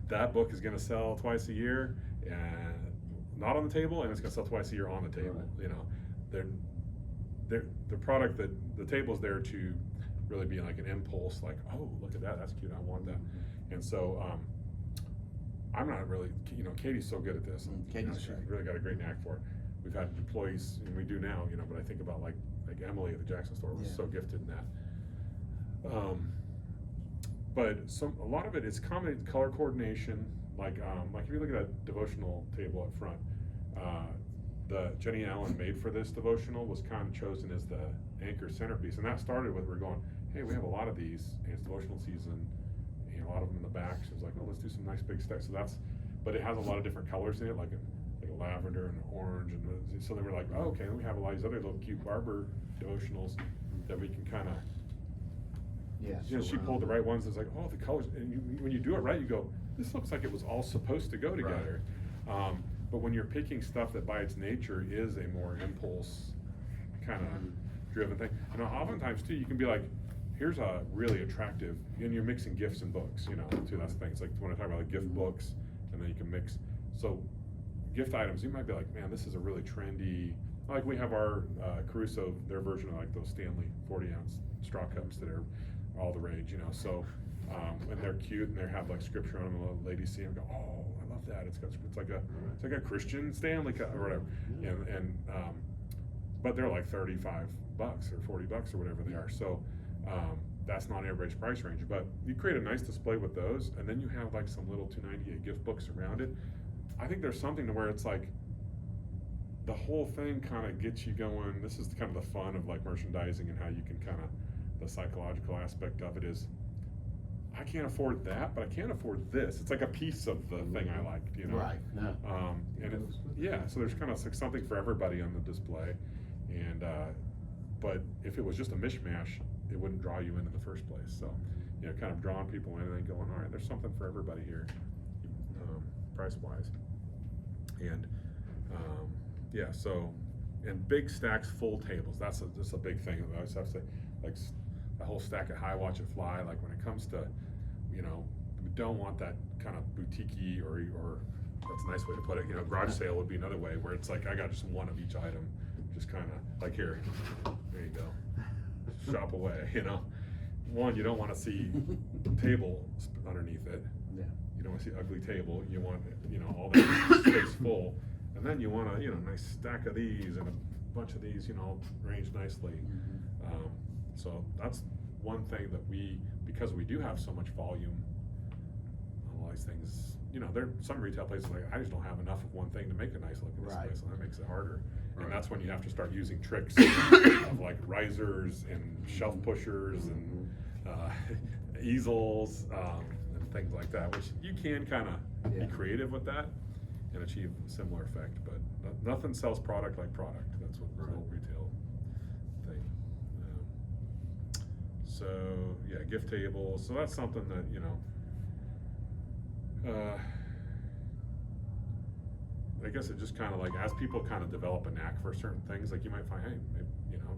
That book is going to sell twice a year, and not on the table, and it's going to sell twice a year on the table. Right. The product that the table's there to really be like an impulse, like, oh, look at that, that's cute, I want that. And so I'm not really, Katie's so good at this. She's really got a great knack for it. We've had employees, and we do now, but I think about like Emily at the Jackson store was so gifted in that. But a lot of it is color coordination. Like if you look at that devotional table up front, the Jenny Allen made for this devotional was kind of chosen as the anchor centerpiece, and that started with we're going, hey, we have a lot of these, and it's devotional season, a lot of them in the back. So it's like, oh, let's do some nice big stacks. But it has a lot of different colors in it, like a lavender and an orange, and so they were like, oh, okay, then we have a lot of these other little cute Barber devotionals that we can kind of. She pulled the right ones. It's like, oh, the colors, and when you do it right, you go, this looks like it was all supposed to go together. Right. But when you're picking stuff that by its nature is a more impulse kind of driven thing, and oftentimes too, you can be like, here's a really attractive, and you're mixing gifts and books, too. That's the thing. It's like when I talk about like gift books, and then you can mix. So gift items, you might be like, man, this is a really trendy. Like we have our Caruso, their version of like those Stanley 40-ounce straw cups that are all the rage, So and they're cute, and they have like scripture on them. And the ladies see them, and go, oh, I love that. It's like a Christian Stanley cup or whatever. And but they're like $35 or $40 or whatever they are. So. That's not everybody's price range, but you create a nice display with those, and then you have like some little $2.98 gift books around it. I think there's something to where it's like the whole thing kind of gets you going. This is kind of the fun of like merchandising and how you can kind of, the psychological aspect of it is, I can't afford that, but I can't afford this. It's like a piece of the thing I liked, Right. And so there's kind of like something for everybody on the display, and but if it was just a mishmash, it wouldn't draw you into the first place. So, kind of drawing people in and then going, all right, there's something for everybody here, price-wise. And, so, and big stacks, full tables, that's a big thing. I always have to say, like, a whole stack of High Watch and Fly, like when it comes to, we don't want that kind of boutique-y or that's a nice way to put it, garage sale would be another way where it's like, I got just one of each item, just kind of, like here, there you go. Shop away, One, you don't want to see table underneath it. Yeah. You don't want to see ugly table. You want, all that space full, and then you want a, nice stack of these and a bunch of these, arranged nicely. So that's one thing that because we do have so much volume, all these things, there are some retail places like I just don't have enough of one thing to make a nice looking display, so that makes it harder. And that's when you have to start using tricks of like risers and shelf pushers and easels and things like that, which you can kind of Yeah. be creative with that and achieve a similar effect. But nothing sells product like product. That's what the whole retail thing. So yeah, gift tables. So that's something that, you know, I guess it just kind of like, as people kind of develop a knack for certain things, like you might find, hey, maybe, you know,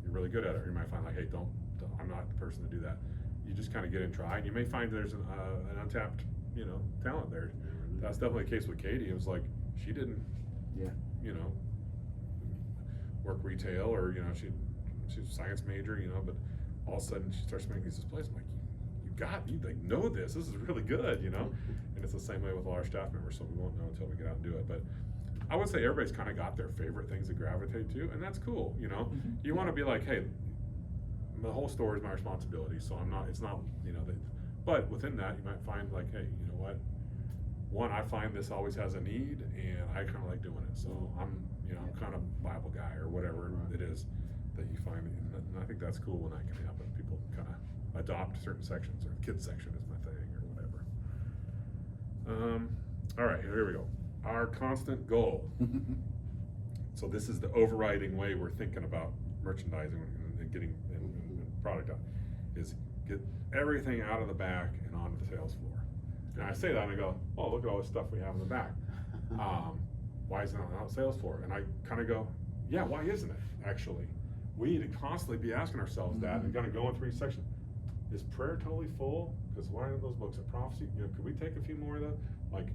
you're really good at it. Or you might find like, hey, don't I'm not the person to do that. You just kind of get in, try, and you may find there's an untapped, you know, talent there. That's definitely the case with Katie. It was like, she didn't, you know, work retail, or, you know, she's a science major, you know, but all of a sudden she starts making these displays. I'm like, you like know this is really good, you know. And it's the same way with all our staff members, so we won't know until we get out and do it. But I would say everybody's kind of got their favorite things to gravitate to, and that's cool, you know. You want to be like, hey, the whole store is my responsibility, so it's not, you know, but within that you might find like, hey, you know what, one, I find this always has a need, and I kind of like doing it, so I'm kind of Bible guy or whatever it is that you find, and I think that's cool when that can happen. People kind of adopt certain sections, or kids section is my thing, or whatever. All right, here we go. Our constant goal. So this is the overriding way we're thinking about merchandising and getting and product out, is get everything out of the back and onto the sales floor. And I say that and I go, oh, look at all this stuff we have in the back. Why isn't it on the sales floor? And I kind of go, yeah, why isn't it actually? We need to constantly be asking ourselves that, and kind of going through each section. Is prayer totally full? Because why aren't those books of prophecy? You know, could we take a few more of them? Like,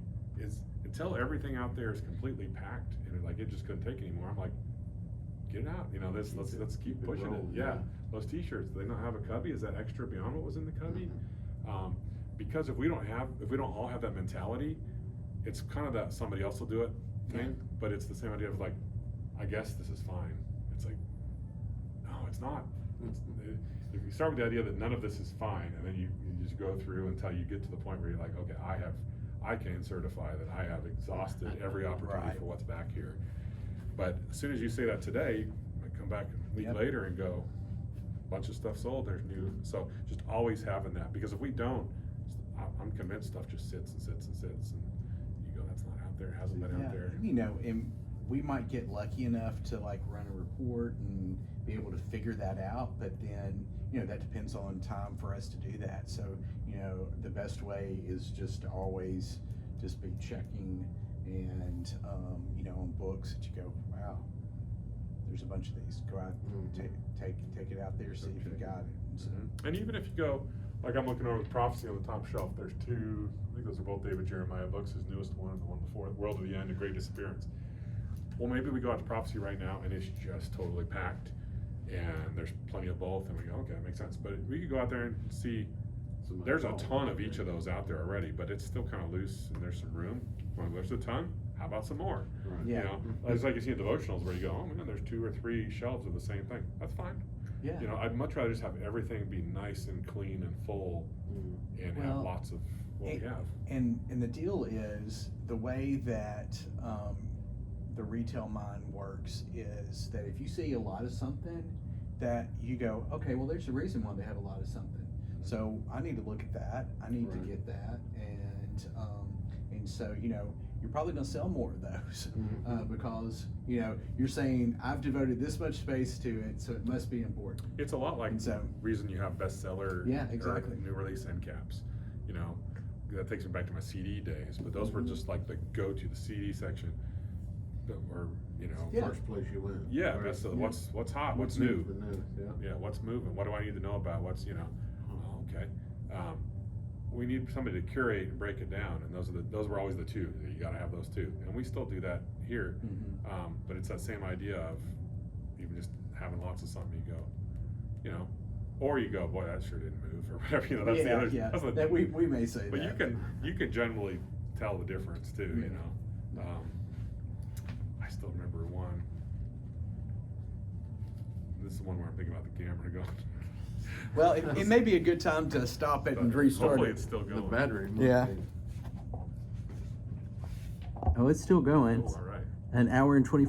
until everything out there is completely packed and it just couldn't take anymore. I'm like, get it out. You know, let's keep pushing it. Yeah, those T-shirts. Do they not have a cubby? Is that extra beyond what was in the cubby? Because if we don't all have that mentality, it's kind of that somebody else will do it thing. But it's the same idea of like, I guess this is fine. It's like, no, it's not. If you start with the idea that none of this is fine, and then you just go through until you get to the point where you're like, okay, I can certify that I have exhausted every opportunity for what's back here. But as soon as you say that today, I come back a week later and go, a bunch of stuff sold, there's new. So just always having that, because if we don't, I'm convinced stuff just sits and sits and sits, and you go, that's not out there, hasn't been out there. You know, and we might get lucky enough to like run a report and be able to figure that out, but then, you know, that depends on time for us to do that. So, you know, the best way is just to always just be checking and, you know, on books that you go, wow, there's a bunch of these. Go out, take it out there, see if you got it. And so, and even if you go, like I'm looking over the Prophecy on the top shelf, there's two, I think those are both David Jeremiah books, his newest one and the one before, World of the End, A Great Disappearance. Well, maybe we go out to Prophecy right now and it's just totally packed, and there's plenty of both, and we go, okay, that makes sense. But we could go out there and see, there's a ton of each of those out there already, but it's still kind of loose and there's some room. Well, there's a ton, how about some more? Yeah. You know, it's like you see in devotionals where you go, oh man, there's 2 or 3 shelves of the same thing. That's fine. yeah. You know, I'd much rather just have everything be nice and clean and full, and have Well, lots of what we have. And the deal is, the way that the retail mind works is that if you see a lot of something, that you go, okay, well, there's a reason why they have a lot of something. So I need to look at that. I need to get that, and so, you know, you're probably gonna sell more of those because, you know, you're saying I've devoted this much space to it, so it must be important. It's a lot like And so- reason you have bestseller, Yeah, exactly. or new release end caps. You know, that takes me back to my CD days, but those were just like the go-to, the CD section, or, you know, Yeah. First place you went. yeah, Right. bestseller. What's hot? What's new? The newest, yeah. Yeah, what's moving? What do I need to know about? What's, you know, oh, okay. We need somebody to curate and break it down, and those were always the two. You got to have those two, and we still do that here. But it's that same idea of even just having lots of something. You go, you know, or you go, boy, that sure didn't move, or whatever. You know, that's the other. That's the, that we may say but that. you can generally tell the difference too. You know, I still remember one. This is the one where I'm thinking about the camera going. Well, it may be a good time to stop it and But restart hopefully it. it's still The going. battery. Yeah. Oh, it's still going. Oh, all right. An hour and 24